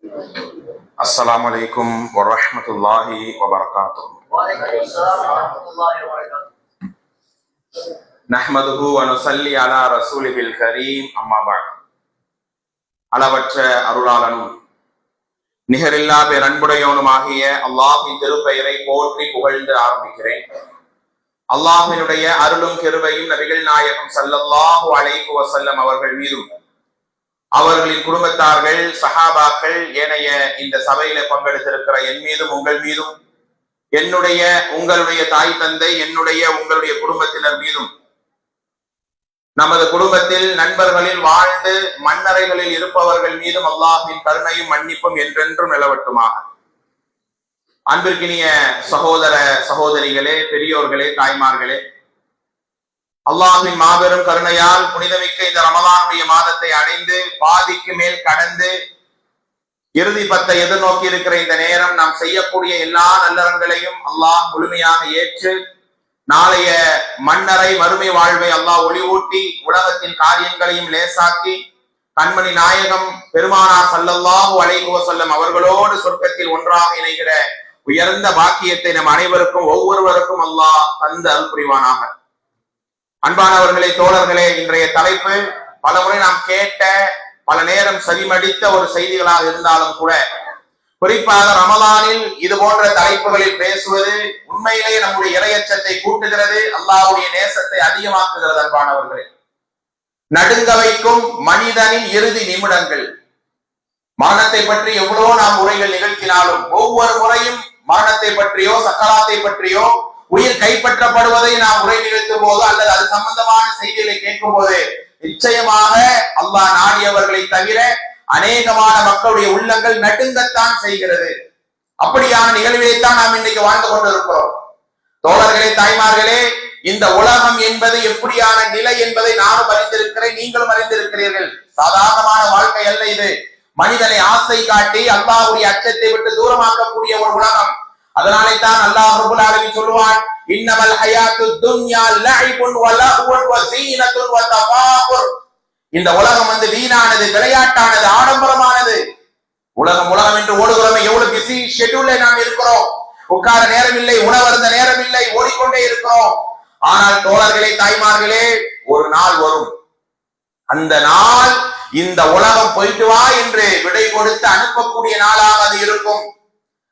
السلام عليكم ورحمة الله وبركاته. نحمده ونصلي على رسوله الكريم أما بعد. அளவற்ற அருளாளனும் நிகரில்லா பேரன்புடையவனுமாகிய அல்லாஹ்வின் திருப்பெயரை போற்றி புகழ்ந்து ஆரம்பிக்கிறேன். அல்லாஹ்வினுடைய அருளும் கிருபையும் நபிகள் நாயகம் ஸல்லல்லாஹு அலைஹி வஸல்லம் அவர்கள் மீதும் அவர்களின் குடும்பத்தார்கள், சஹாபாக்கள், ஏனைய இந்த சபையில பங்கெடுத்திருக்கிற என் மீதும் உங்கள் மீதும், என்னுடைய உங்களுடைய தாய் தந்தை, என்னுடைய உங்களுடைய குடும்பத்தினர் மீதும், நமது குடும்பத்தில் நண்பர்களில் வாழ்ந்து மண்ணறைகளில் இருப்பவர்கள் மீதும் அல்லாஹ்வின் கருணையும் மன்னிப்பும் என்றென்றும் நிலவட்டுமாக. அன்பிற்கினிய சகோதர சகோதரிகளே, பெரியோர்களே, தாய்மார்களே, அல்லாஹ்வின் மாபெரும் கருணையால் புனிதமிக்க இந்த ரமலானுடைய மாதத்தை அடைந்து பாதிக்கு மேல் கடந்து இறுதி பத்தை எதிர்நோக்கி இருக்கிற இந்த நேரம் நாம் செய்யக்கூடிய எல்லா நல்லறங்களையும் அல்லாஹ் முழுமையாக ஏற்று நாளைய மன்னரை மறுமை வாழ்வை அல்லாஹ் ஒளிவூட்டி உலகத்தின் காரியங்களையும் லேசாக்கி கண்மணி நாயகம் பெருமானார் ஸல்லல்லாஹு அலைஹி வஸல்லம் அவர்களோடு சொர்க்கத்தில் ஒன்றாக இணைகிற உயர்ந்த பாக்கியத்தை நம் அனைவருக்கும் ஒவ்வொருவருக்கும் அல்லாஹ் தந்து அருள் புரிவானாக. அன்பானவர்களே, தோழர்களே, இன்றைய தலைப்பு பலமுறை நாம் கேட்ட, பல நேரம் செவிமடித்த ஒரு செய்திகளாக இருந்தாலும் கூட, குறிப்பாக ரமலானில் இது போன்ற தலைப்புகளில் பேசுவது உண்மையிலேயே நம்முடைய இறையச்சத்தை கூட்டுகிறது, அல்லாஹ்வுடைய நேசத்தை அதிகமாக்குகிறது. அன்பானவர்களே, நடுங்க வைக்கும் மனிதனின் இறுதி நிமிடங்கள். மரணத்தை பற்றி எவ்வளவோ நாம் உரைகள் நிகழ்த்தினாலும் ஒவ்வொரு முறையும் மரணத்தை பற்றியோ சக்கராத்தை பற்றியோ உயிர் கைப்பற்றப்படுவதை நாம் உரை நிகழ்த்தும் போது அல்லது அது சம்பந்தமான செய்திகளை கேட்கும் போது நிச்சயமாக அல்லாஹ் நாடியவர்களை தவிர அநேகமான மக்களுடைய உள்ளங்கள் நடுங்கத்தான் செய்கிறது. அப்படியான நிகழ்வைத்தான் நாம் இன்னைக்கு வாழ்ந்து கொண்டிருக்கிறோம். தோழர்களே, தாய்மார்களே, இந்த உலகம் என்பது எப்படியான நிலை என்பதை நானும் அறிந்திருக்கிறேன், நீங்களும் அறிந்திருக்கிறீர்கள். சாதாரணமான வாழ்க்கை அல்ல இது. மனிதனை ஆசை காட்டி அல்லாஹ்வுடைய அச்சத்தை விட்டு தூரமாக்கக்கூடிய ஒரு உலகம். அதனாலே தான் அல்லாஹ் ரப்பல் ஆலமீன் சொல்வான், இன்னமல் ஹயாத்துத் துன்யா லஐபுன் வ லஹ்வுன் வ ஸீனத்துன் வ தஃபாகுர். இந்த உலகம் வீணானது, விளையாட்டானது, ஆடம்பரமானது. உலகம் என்று ஓடுகிறோமே, எவ்வளவு பிஸி ஷெட்யூல்ல நாம் இருக்கிறோம். உட்கார நேரம் இல்லை, உணவருந்த நேரம் இல்லை, ஓடிக்கொண்டே இருக்கிறோம். ஆனால் தோழர்களே, தாய்மார்களே, ஒரு நாள் வரும். அந்த நாள் இந்த உலகம் போயிட்டு வா என்று விடை கொடுத்து அனுப்பக்கூடிய நாளாக அது இருக்கும்.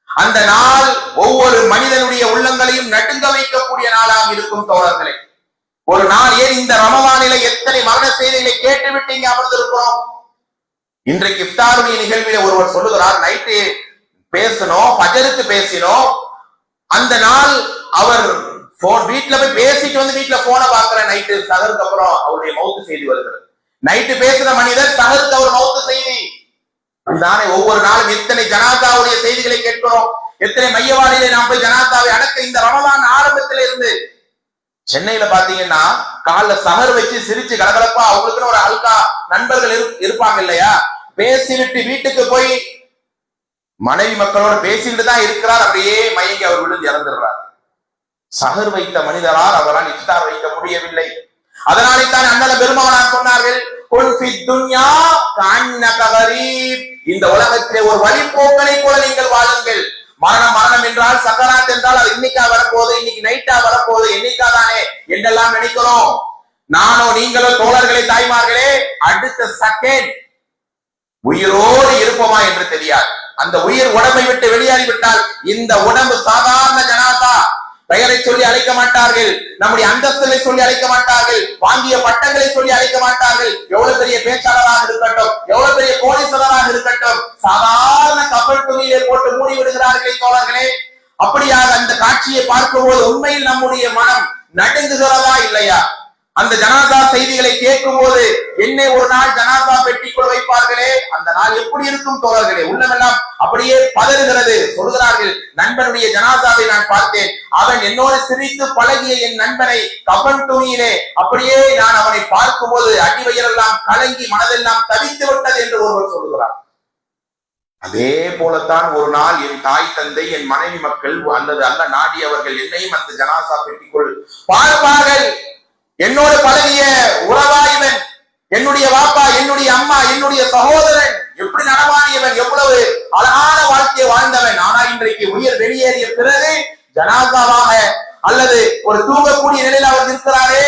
அந்த நாள் ஒவ்வொரு மனிதனுடைய உள்ளங்களையும் நடுங்க வைக்கக்கூடிய நாளாக இருக்கும். தோழர்களே, ஒரு நாள், ஏன் இந்த ரமலானில எத்தனை மரண செய்திகளை கேட்டுவிட்டு இங்க அமர்ந்திருக்கிறோம். இன்றைக்கு இஃப்தாருடைய நிகழ்வில ஒருவர் சொல்லுகிறார், நைட்டு பேசணும், ஃபஜருக்கு பேசினோம். அந்த நாள் அவர் வீட்டுல போய் பேசிட்டு வீட்டுல போன பாக்குற, நைட்டு சகருக்கு அப்புறம் அவருடைய மௌத்து செய்தி வருகிறது. நைட்டு பேசுற மனிதர் சகருக்கு அவர் மௌத்து செய்தி. தானே ஒவ்வொரு நாளும் எத்தனை ஜனாதாவுடைய செய்திகளை கேட்கிறோம். எத்தனை மையவாடியிலே நாம் போய் ஜனாதாவை அடக்க இந்த ரமலான் ஆரம்பத்தில இருந்து. சென்னையில பாத்தீங்கன்னா காலைல சஹர் வச்சு சிரிச்சு கலகலப்பா அவங்களுக்குன்னு ஒரு அல்கா நண்பர்கள் இருப்பாங்க இல்லையா, பேசிவிட்டு வீட்டுக்கு போய் மனைவி மக்களோட பேசிக்கிட்டு தான் இருக்கிறார். அப்படியே மயங்கி அவர் விழுந்து இறந்துடுறார். சஹர் வைத்த மனிதரால் அவரால் இஃப்தார் வைக்க முடியவில்லை. அதனாலே தான் அண்ணல பெருமானார் சொன்னார்கள், இந்த உலகத்திலே ஒரு வழிபோக்கனை போல நீங்கள் வாழுங்கள். மரணம் என்றால், சக்கராத் என்றால் அது இன்னைக்கா வரப்போகுது, இன்னைக்கு நைட்டா வரப்போகுது, என்னைக்கா தானே என்றெல்லாம் நினைக்கிறோம். நானோ நீங்களோ தோழர்களே, தாய்மார்களே, அடுத்த செகண்ட் உயிரோடு இருப்போமா என்று தெரியாது. அந்த உயிர் உடம்பை விட்டு வெளியேறிவிட்டால் இந்த உடம்பு சாதாரண ஜனாதா. பெயரை சொல்லி அழைக்க மாட்டார்கள், நம்முடைய அந்தஸ்தை சொல்லி அழைக்க மாட்டார்கள், வாங்கிய பட்டங்களை சொல்லி அழைக்க மாட்டார்கள். எவ்வளவு பெரிய பேச்சாளராக இருக்கட்டும், எவ்வளவு பெரிய கோடீஸ்வரராக இருக்கட்டும், சாதாரண கப்பல் துணியிலே போட்டு மூடி விடுகிறார்களே தோழர்களே. அப்படியாக அந்த காட்சியை பார்க்கும்போது உண்மையில் நம்முடைய மனம் நடுங்குகிறதா இல்லையா? அந்த ஜனாதா செய்திகளை கேட்கும் போது என்னை ஒரு நாள் ஜனாதா பெட்டிக்குள் வைப்பார்களே, அந்த நாள் எப்படி இருக்கும் தோழர்களே? உள்ளமெல்லாம் அப்படியே பதறுகிறது. சொல்கிறார்கள், நண்பனுடைய ஜனாதாவை நான் பார்த்தேன், அவன் என்னோடு சிரித்து பழகிய என் நண்பனை கபன் துணியிலே அப்படியே நான் அவனை பார்க்கும் போது அடிவயரெல்லாம் கலங்கி மனதெல்லாம் தவித்து விட்டது என்று ஒருவர் சொல்கிறார். அதே போலத்தான் ஒரு நாள் என் தாய் தந்தை, என் மனைவி மக்கள் அல்லது அல்ல நாடியவர்கள் என்னையும் அந்த ஜனாதா பெட்டிக்குள் பார்ப்பார்கள். என்னோடு பழகிய உறவாய்வன், என்னுடைய வாப்பா, என்னுடைய அம்மா, என்னுடைய சகோதரன் எப்படி நடமாடியவன், எவ்வளவு அழகான வாழ்க்கையை வாழ்ந்தவன். ஆனா இன்றைக்கு உயிர் வெளியேறிய பிறகு ஜனாசாவாக அல்லது ஒரு தூங்கக்கூடிய நிலையில் அவர் இருக்கிறாரே,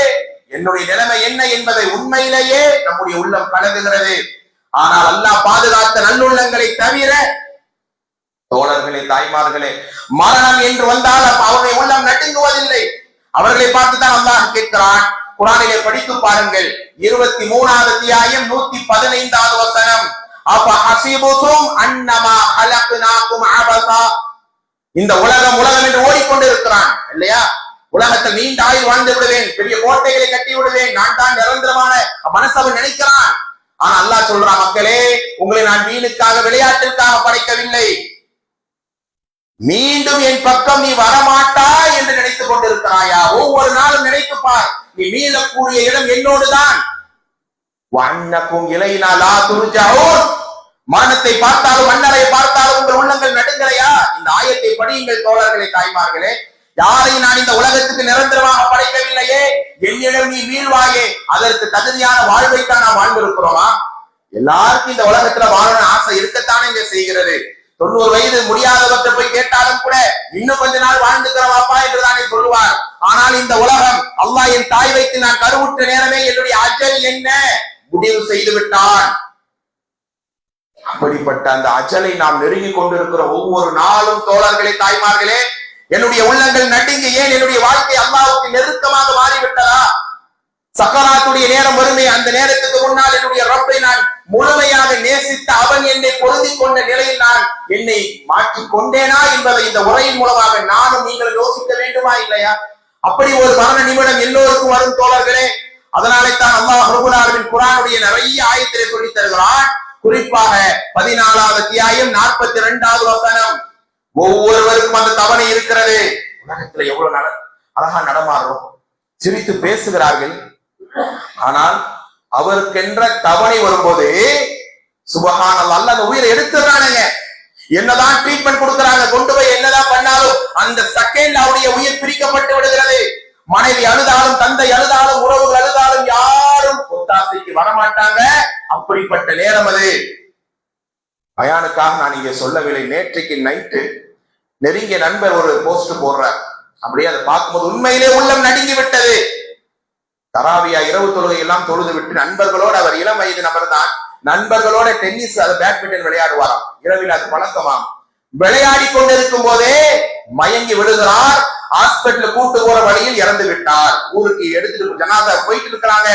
என்னுடைய நிலைமை என்ன என்பதை உண்மையிலேயே நம்முடைய உள்ளம் கலங்குகிறது. ஆனால் அல்லாஹ் பாதுகாத்த நல்லுள்ளங்களை தவிர தோழர்களே, தாய்மார்களே, மரணம் என்று வந்தால் அவருடைய உள்ளம் நடுங்குவதில்லை. அவர்களை பார்த்துதான் அல்லாஹ் கேட்கிறான். குர்ஆனிலே படித்து பாருங்கள், 23வது அத்தியாயம் 115வது வசனம். அப்ப ஹஸிபுதும் அன்னமா ஹலக்னாகும் அபஸா. இந்த உலகம் என்று ஓடிக்கொண்டிருக்கிறான் இல்லையா? உலகத்தில் நீண்ட ஆயுள் வாழ்ந்து விடுவேன், பெரிய கோட்டைகளை கட்டி விடுவேன், நான் தான் நிரந்தரமான மனசவன் நினைக்கிறான். ஆனா அல்லாஹ் சொல்றான், மக்களே, உங்களை நான் வீணுக்காக விளையாட்டிற்காக படைக்கவில்லை, மீண்டும் என் பக்கம் நீ வரமாட்டாய் என்று நினைத்துக் கொண்டிருக்கிறாயா? ஒவ்வொரு நாளும் நினைத்து பார், நீ மீளக்கூடிய இடம் என்னோடுதான். வன்னக்கும் இலைனா லா துர்ஜஊன். மரணத்தை பார்த்தாலும் மன்னரை பார்த்தாலும் உங்கள் உள்ளங்கள் நடுங்கலையா? இந்த ஆயத்தை படியுங்கள் தோழர்களே, தாய்மார்களே. யாரை நான் இந்த உலகத்துக்கு நிரந்தரமாக படைக்கவில்லையே, என்னிடம் நீ வீழ்வாயே, அதற்கு தகுதியான வாழ்வைத்தான் நாம் வாழ்ந்திருக்கிறோமா? எல்லாருக்கும் இந்த உலகத்துல வாழணும் ஆசை இருக்கத்தானே இங்க செய்கிறது. 90 வயது முடியாதவற்றை போய் கேட்டாலும் கூட இன்னும் கொஞ்ச நாள் வாழ்ந்துக்கிறவாப்பா என்றுதானே சொல்லுவார். ஆனால் இந்த உலகம், அல்லாஹ் என் தாய் வைத்து நான் கருவுற்ற நேரமே என்னுடைய அஜல் என்ன முடிவு செய்து விட்டான். அப்படிப்பட்ட அந்த அஜலை நாம் நெருங்கி கொண்டிருக்கிற ஒவ்வொரு நாளும் தோழர்களே, தாய்மார்களே, என்னுடைய உள்ளங்கள் நடுங்கி ஏன் என்னுடைய வாழ்க்கை அல்லாஹ்வுக்கு நெருக்கமாக மாறிவிட்டதா? சக்கராத்துடைய நேரம் வருமே, அந்த நேரத்துக்கு முன்னால் என்னுடைய ரப்பை நான் முழுமையாக நேசித்த அவன் என்னை பொருந்திக் கொண்ட நிலையில் நான் என்னை மாற்றிக் கொண்டேனா என்பதை இந்த உரையின் மூலமாக நானும் நீங்கள் யோசிக்க வேண்டுமா இல்லையா? அப்படி ஒரு மரண நிமிடம் எல்லோருக்கும் வரும் தோழர்களே. அதனாலே தான் அல்லாஹ் ரப்பல் ஆலமீன் குர்ஆனுடைய நிறைய ஆயத்திலே சொல்லி தருகிறான். குறிப்பாக 14வது அத்தியாயம் 42வது வசனம். ஒவ்வொருவருக்கும் அந்த தவணை இருக்கிறது. உலகத்துல எவ்வளவு அழகா நடமாறும், சிரித்து பேசுகிறார்கள். ஆனால் அவருக்கென்ற தவணை வரும்போது சுபஹானல்லாஹ், அல்லாஹ் அந்த உயிரை எடுத்துறானுங்க. என்னதான் ட்ரீட்மெண்ட் கொடுக்கறாங்க, கொண்டு போய் என்னதான் பண்ணாலும் அந்த செகண்ட் அவருடைய உயிர் பிரிக்கப்பட்டு விடுகிறது. மனைவி அழுதாலும், தந்தை அழுதாலும், உறவுகள் அழுதாலும் யாரும் ஒத்தாசைக்கு வரமாட்டாங்க. அப்படிப்பட்ட நேரம் அது. பயானுக்காக நான் இங்க சொல்லவில்லை. நேற்றைக்கு நைட்டு நெருங்கிய நண்பர் ஒரு போஸ்ட் போடுறார். அப்படியே அதை பார்க்கும்போது உண்மையிலே உள்ளம் நடுங்கி விட்டது. தராவியா இரவு தொழுகை எல்லாம் தொழுது விட்டு நண்பர்களோடு, அவர் இளம் வயது நபர் தான், நண்பர்களோட டென்னிஸ் அது பேட்மிண்டன் விளையாடுவாராம். இரவில் அது பழக்கமாம். விளையாடி கொண்டிருக்கும் போதே மயங்கி விடுகிறார். ஹாஸ்பிட்டல் கூட்டு போற வழியில் இறந்து விட்டார். ஊருக்கு எடுத்துட்டு ஜனாதா போயிட்டு இருக்கிறாங்க.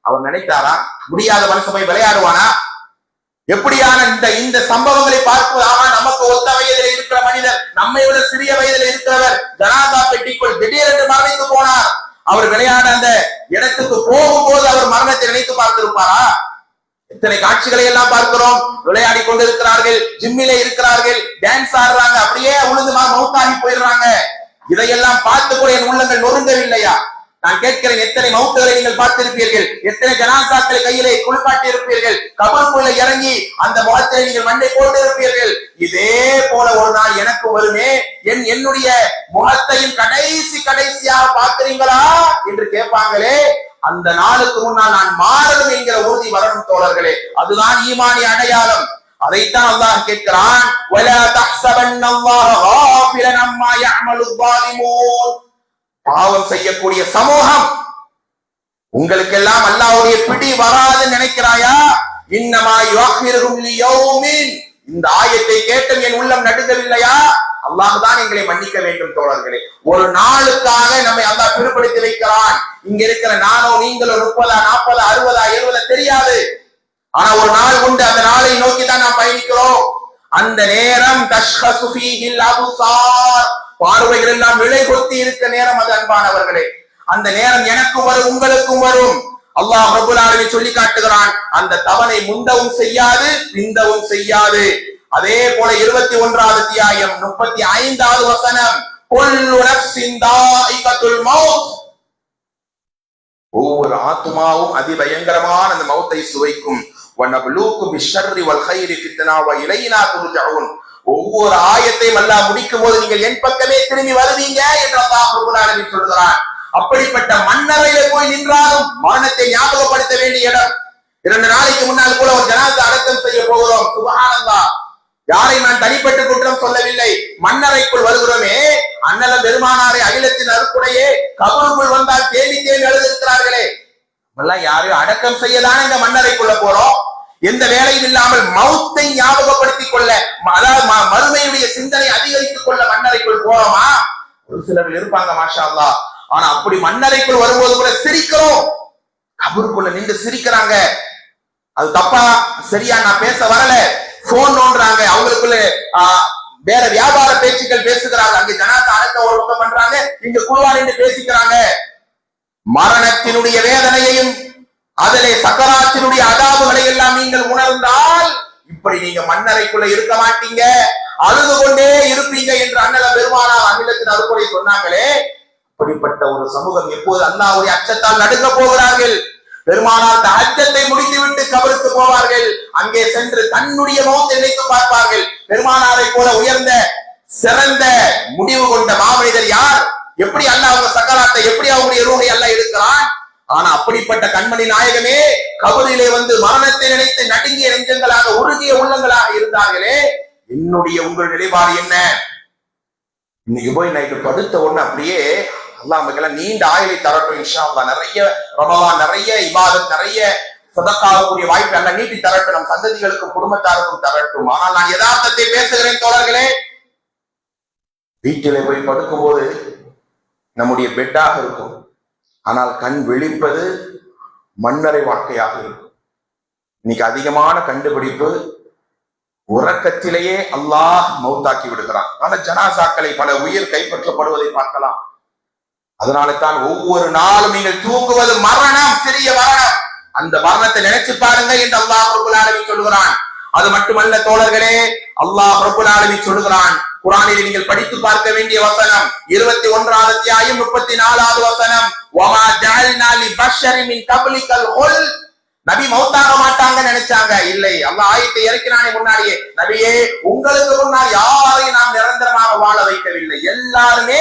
அவர் நினைத்தாரா, முடியாத மனுஷன் போய் விளையாடுவானா? எப்படியான இந்த சம்பவங்களை பார்ப்பதாக நமக்கு ஒத்த வயதில் இருக்கிற மனிதர், நம்மை விட சிறிய வயதில் இருக்கிறவர் ஜனாதா பெட்டிக்குள் திடீரென்று மரணித்து போனார். அவர் விளையாட அந்த இடத்துக்கு போகும்போது அவர் மரணத்தை நினைத்து பார்த்திருப்பாரா? எத்தனை காட்சிகளை எல்லாம் பார்க்கிறோம். விளையாடி கொண்டிருக்கிறார்கள், ஜிம்மிலே இருக்கிறார்கள், டான்ஸ் ஆடுறாங்க, அப்படியே உழுந்து மௌத்தாகி போயிடுறாங்க. இதையெல்லாம் பார்த்து கூட என் உள்ளங்கள் நொறுங்கவில்லையா? நான் கேட்கிறேன், எத்தனை மௌத்துகளை நீங்கள் பார்த்திருப்பீர்கள்? எத்தனை ஜனாசாக்களை கையிலே குளிப்பாட்டி இருப்பீர்கள்? கபருக்குள்ள இறங்கி அந்த முகத்திலே நீங்கள் மண்ணை போட்டு இருப்பீர்கள். இதே போல ஒரு நாள் எனக்கு வருமே, என்னுடைய முகத்தையும் கடைசியாக பார்க்கிறீங்களா என்று கேட்பாங்களே, அந்த நாளுக்கு முன்னால் நான் மாறணும் என்கிற உறுதி வரணும் தோழர்களே. அதுதான் ஈமானிய அடையாளம். அதைத்தான் அல்லாஹ் கேட்கிறான். வலா தஹ்சபன்னல்லாஹ காஃபிலன் அம்மா யஅமலு ஸாலிமூன். பாவம் செய்யக்கூடிய சமூகம், உங்களுக்கெல்லாம் அல்லாஹ்வுடைய பிடி வராதுன்னு நினைக்கிறாயா? இன்னமா யுஅഖிருஹும் லியௌமின். இந்த ஆயத்தை கேட்டும் என் உள்ளம் நடுங்கவில்லையா? அல்லாஹ் தான் எங்களை மன்னிக்க வேண்டும் தோழர்களே. ஒரு நாளுக்காக நம்மை அல்லாஹ் பிற்படுத்தி வைக்கிறான். இங்க இருக்கிற நானோ நீங்களோ 30, 40, 60, 70 தெரியாது. ஆனா ஒரு நாள் உண்டு, அந்த நாளை நோக்கி தான் நாம் பயணிக்கிறோம். அந்த நேரம் தஷ்ஹசு ஃபீஹில் அப்சார், பார்வைகள் எல்லாம் விலை கொத்தி இருக்க நேரம் அது அன்பானவர்களே. அந்த நேரம் எனக்கும் வரும், உங்களுக்கும் வரும். அல்லாஹ் ரப்பல் ஆலமீன் சொல்லி காட்டுகிறான், அந்த தவணை முந்தவும் செய்யாது, பிந்தவும் செய்யாது. அதே போல 21வது அத்தியாயம் 35வது வசனம். குல்லு நஃப்ஸின் தாயிகத்துல் மௌத். ஒவ்வொரு ஆத்மாவும் அதிபயங்கரமான அந்த மௌத்தை சுவைக்கும். வனப்லூக்கும் பிஷ்ஷர்ரி வல் கைரி ஃபித்னா வ இலைனா துர்ஜஊன். ஒவ்வொரு ஆயத்தையும் அல்லாஹ் முடிக்கும் போது நீங்கள் என் பக்கமே திரும்பி வருவீங்க என்று அல்லாஹ் ரப்பல் ஆலமீன் சொல்கிறான். அப்படிப்பட்ட மன்னரையில போய் நின்றாலும் மரணத்தை ஞாபகப்படுத்த வேண்டிய இடம். 2 நாளைக்கு முன்னால் கூட ஒரு ஜனாசா அடக்கம் செய்ய போகிறோம். சுப்ஹானல்லாஹ். யாரை நான் தனிப்பட்டு குற்றம் சொல்லவில்லை. மண்ணறைக்குள் வருகிறோமே, அண்ணலம் பெருமானாரை அகிலத்தின் அருக்குடையே கபருக்குள் வந்தால் தேடி தேடி எழுதிருக்கிறார்களே. எல்லாம் யாரையும் அடக்கம் செய்யதான இந்த மண்ணறைக்குள்ள போறோம். எந்த வேலையும் இல்லாமல் மௌத்தை ஞாபகப்படுத்திக் கொள்ள, அதாவது மறுமையுடைய சிந்தனை அதிகரித்துக் கொள்ள மண்ணறைக்குள் போறோமா? ஒரு சிலர்கள் இருப்பாங்க மாஷா அல்லாஹ். ஆனா அப்படி மண்ணறைக்குள் வரும்போது கூட சிரிக்கிறோம். கபருக்குள்ள நின்று சிரிக்கிறாங்க. அது தப்பா சரியா? நான் பேச வரல. போன் நோண்டுறாங்க, அவங்களுக்குள்ள வேற வியாபார பேச்சுக்கள் பேசுகிறாங்க. அங்க ஜனாசா அடக்க ஒரு பக்கம் பண்றாங்க, இங்க குழுவான் என்று பேசிக்கிறாங்க. மரணத்தினுடைய வேதனையையும் அதிலே சக்கராத்தினுடைய அதாபுகளை எல்லாம் நீங்கள் உணர்ந்தால் இப்படி நீங்க மண்ணறைக்குள்ள இருக்க மாட்டீங்க, அழுது கொண்டே இருப்பீங்க என்று அண்ணலம் பெருமானார் அகிலத்தின் அருள்குறை சொன்னாங்களே. அப்படிப்பட்ட ஒரு சமூகம் எப்போது அல்லாஹ்வுடைய அச்சத்தால் நடுங்க போகிறார்கள். பெருமானார் தஹஜ்ஜத்தை முடித்துவிட்டு கபருக்கு போவார்கள். அங்கே சென்று தன்னுடைய மௌத்தை நினைத்து பார்ப்பார்கள். பெருமானாரை போல உயர்ந்த சிறந்த முடிவு கொண்ட மாமனிதர் யார்? எப்படி அல்லாஹ் அவங்க சக்கராத்தை, எப்படி அவங்களுடைய ரூஹை அல்லாஹ் எடுக்கிறான்? ஆனா அப்படிப்பட்ட கண்மணி நாயகமே கபரிலே வந்து மரணத்தை நினைத்து நடுங்கிய நெஞ்சங்களாக, உருகிய உள்ளங்களாக இருந்தார்களே. என்னுடைய உங்கள் நிலைப்பாடு என்ன? இன்னைக்கு போய் நைட்டு படுத்த உடனே அப்படியே அல்லாஹ் நமக்கெல்லாம் நீண்ட ஆயுளை தரட்டும் இன்ஷா அல்லாஹ். நிறைய ரமலான், நிறைய இபாதத், நிறைய சதக்காகக்கூடிய வாய்ப்பு எல்லாம் நீட்டி தரட்டும். நம் சந்ததிகளுக்கும் குடும்பத்தாருக்கும் தரட்டும். ஆனால் நான் யதார்த்தத்தை பேசுகிறேன் தோழர்களே. வீட்டிலே போய் படுக்கும் போது நம்முடைய பெட்டாக இருக்கும், ஆனால் கண் விழிப்பது மண்ணறை வாழ்க்கையாக இருக்கும். இன்னைக்கு அதிகமான கண்டுபிடிப்பு உறக்கத்திலேயே அல்லாஹ் மௌத்தாக்கி விடுகிறான். பல ஜனாசாக்களை, பல உயிர் கைப்பற்றப்படுவதை பார்க்கலாம். அதனால தான் ஒவ்வொரு நாளும் நீங்கள் தூங்குவது மரணம், சிறிய மரணம். அந்த மரணத்தை நினைச்சு பாருங்க என்று அல்லாஹ் ரப்பல் ஆலமீன் சொல்கிறான். அது மட்டுமல்ல தோழர்களே, அல்லாஹ் ரப்பல் ஆலமீன் சொல்கிறான், குர்ஆனில் நீங்கள் படித்து பார்க்க வேண்டிய வசனம் 21வது அத்தியாயம் 34வது வசனம், வமா ஜஅல்னா லிபஷரின் மின் கப்லிகல் குல். நபி மௌத்தாக மாட்டாங்கன்னு நினைச்சாங்க, இல்லை. அல்லாஹ் ஆயத்தை இறக்கினானே முன்னாடியே, நபியே உங்களுக்கு முன்னால் யாரையும் நாம் நிரந்தரமாக வாழ வைக்கவில்லை, எல்லாருமே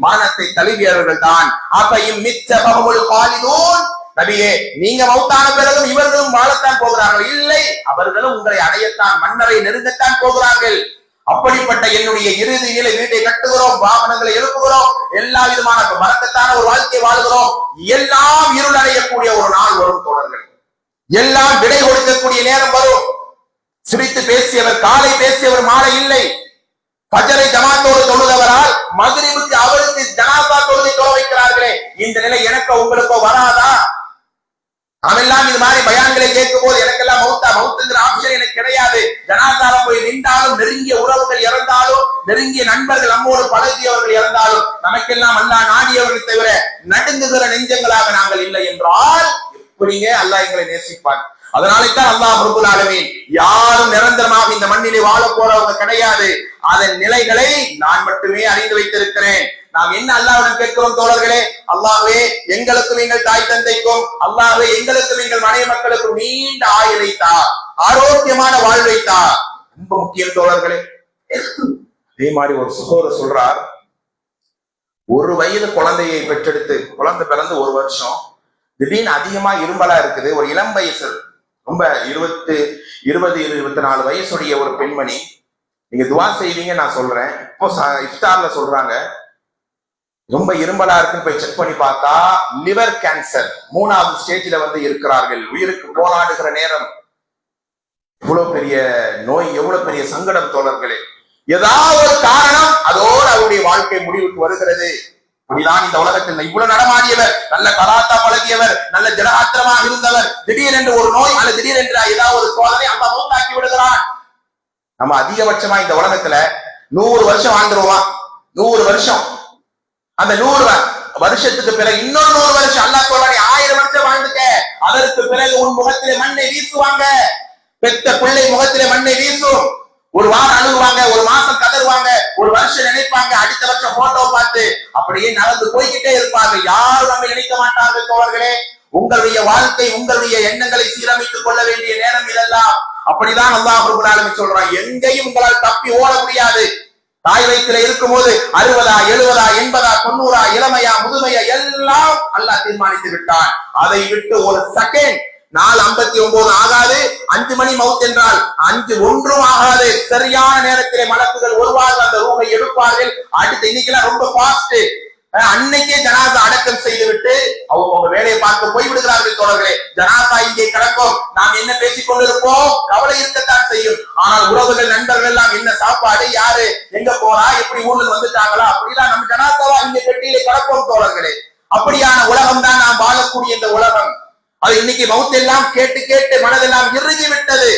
மரணத்தை தழுவியவர்கள் தான். அப்பையும் மிச்சபமுல் காலிதூன், நபியே நீங்க மௌத்தான பிறகும் இவர்களும் வாழத்தான் போகிறார்கள். இல்லை, அவர்களும் உங்களை அடையத்தான், மன்னரை நெருங்கத்தான் போகிறார்கள். அப்படிப்பட்ட என்னுடைய இறுதி நிலை வீட்டை கட்டுகிறோம், வாகனங்களை எழுப்புகிறோம், எல்லா விதமான மறக்கத்தான ஒரு வாழ்க்கை வாழ்கிறோம். எல்லாம் இருளடையக்கூடிய ஒரு நாள் வரும் தோழர்கள். எல்லாம் விடை கொடுக்கக்கூடிய நேரம் வரும். சிரித்து பேசியவர் காலை, பேசியவர் மாலை இல்லை. ஃபஜ்ரை ஜமாத்தோடு தொழுதவரால் மக்ரிபுக்கு அவருக்கு ஜனாசா தொழுகை தொழ வைக்கிறார்களே. இந்த நிலை எனக்கு உங்களுக்கோ வராதா? அவெல்லாம் இது மாதிரி பயான்களை கேட்கும் போது எனக்கெல்லாம் மௌத்துங்கிற ஆப்ஷன் எனக்கு கிடையாது. ஜனாசால போய் நின்றாலும், நெருங்கிய உறவுகள் இறந்தாலும், நெருங்கிய நண்பர்கள் நம்மோடு பழகியவர்கள் இறந்தாலும், நமக்கெல்லாம் அல்லாஹ் நாடியவர்கள் தவிர நடுங்குகிற நெஞ்சங்களாக நாங்கள் இல்லை என்றால் எப்படிங்க அல்லாஹ் எங்களை நேசிப்பான்? அதனால்தான் அல்லாஹ் ரப்பல் ஆலமீன் யாரும் நிரந்தரமாக இந்த மண்ணிலே வாழ போறவங்க கிடையாது. அதன் நிலைகளை நான் மட்டுமே அறிந்து வைத்திருக்கிறேன். நாம் என்ன அல்லாஹ்விடம் கேட்கிறோம் தோழர்களே? அல்லாஹ்வே எங்களுக்கும் எங்கள் தாய் தந்தைக்கும், அல்லாஹ்வே எங்களுக்கும் எங்கள் மனைவி மக்களுக்கும் நீண்ட ஆயுளை தா, ஆரோக்கியமான வாழ்வை தா. ரொம்ப முக்கியம் தோழர்களே. அதே மாதிரி ஒரு சகோதரர் சொல்றார், 1 வயது குழந்தையை பெற்றெடுத்து, குழந்தை பிறந்து 1 வருஷம், திடீர்னு அதிகமா இரும்பலா இருக்குது. ஒரு இளம் வயசு, ரொம்ப 20, 24 வயசுடைய ஒரு பெண்மணி. நீங்க துவா செய்வீங்க நான் சொல்றேன். இப்போ இஃப்தார்ல சொல்றாங்க, ரொம்ப இரும்பலா இருக்குன்னு போய் செக் பண்ணி பார்த்தா லிவர் கேன்சர் 3வது ஸ்டேஜ்ல வந்து இருக்கிறார்கள். உயிருக்கு போராடுகிற நேரம். இவ்வளவு பெரிய நோய், எவ்வளவு பெரிய சங்கடம் தோழர்களே. ஏதாவது ஒரு காரணம் அதோடு அவருடைய வாழ்க்கை முடிவுக்கு வருகிறது. அப்படிதான் இந்த உலகத்தில் இவ்வளவு நடமாடியவர், நல்ல கராத்தா பழகியவர், நல்ல ஜனஆத்திரமாக இருந்தவர், திடீரென்று ஒரு நோய் அல்லது திடீரென்று ஏதாவது ஒரு சோதனை அல்லாஹ் மௌத்தாக்கி விடுகிறான். நம்ம அதிகபட்சமா இந்த உலகத்துல 100 வருஷம் வாழ்ந்துருவோம். 100 வருஷம். அந்த 100 வருஷத்துக்கு பிறகு இன்னொரு 100 வருஷம் அல்லாஹ் சொல்றானே 1000 வருஷம் வாழ்ந்துக்க, அதற்கு பிறகு உன் முகத்திலே மண்ணை வீசுவாங்க. பெத்த பிள்ளை முகத்திலே மண்ணை வீசும். 1 வாரம் அழுகுவாங்க, 1 மாசம் கதறுவாங்க, 1 வருஷம் நினைப்பாங்க, அடுத்த வருஷம் போட்டோ பார்த்து அப்படியே நடந்து போய்கிட்டே இருப்பாங்க. யாரும் நம்ம நினைக்க மாட்டார்கள் தோழர்களே. உங்களுடைய வாழ்க்கை, உங்களுடைய எண்ணங்களை சீரமைத்துக் கொள்ள வேண்டிய நேரம் இதெல்லாம். அப்படிதான் அல்லாஹ் ரப்பல் ஆலமீன் சொல்றான், எங்கேயும் உங்களால் தப்பி ஓட முடியாது. தாய் வயிற்றில இருக்கும் போது 60, 70, 80, 90, இளமையா முதுமையா எல்லாம் அல்லாஹ் தீர்மானித்து விட்டான். அதை விட்டு ஒரு செகண்ட் 4:59 ஆகாது, 5 மணி மவுத் என்றால் 5:01 ஆகாது. சரியான நேரத்திலே மலக்குகள் வருவார்கள், அந்த ரூஹை எடுப்பார்கள். அடுத்து இன்னைக்கெல்லாம் ரொம்ப ஃபாஸ்ட், அன்னைக்கே ஜனாசா அடக்கம் செய்துவிட்டு அவங்க வேலையை பார்க்க போய்விடுகிறார்கள். தோழர்களே, ஜனாசா இங்கே கிடக்கும், நாம் என்ன பேசிக் கொண்டிருப்போம், கவலை இருக்கத்தான் செய்யும். ஆனால் உறவுகள் நண்பர்கள் எல்லாம் என்ன சாப்பாடு, யாரு எங்க போறா, எப்படி ஊழல் வந்துட்டாங்களா, அப்படிலாம் நம்ம ஜனாசாவா இங்க பெட்டியிலே கிடப்போம். தோழர்களே, அப்படியான உலகம் தான் நாம் வாழக்கூடிய இந்த உலகம். அது இன்னைக்கு மவுத்தெல்லாம் கேட்டு கேட்டு மனதெல்லாம் இறுகி விட்டது.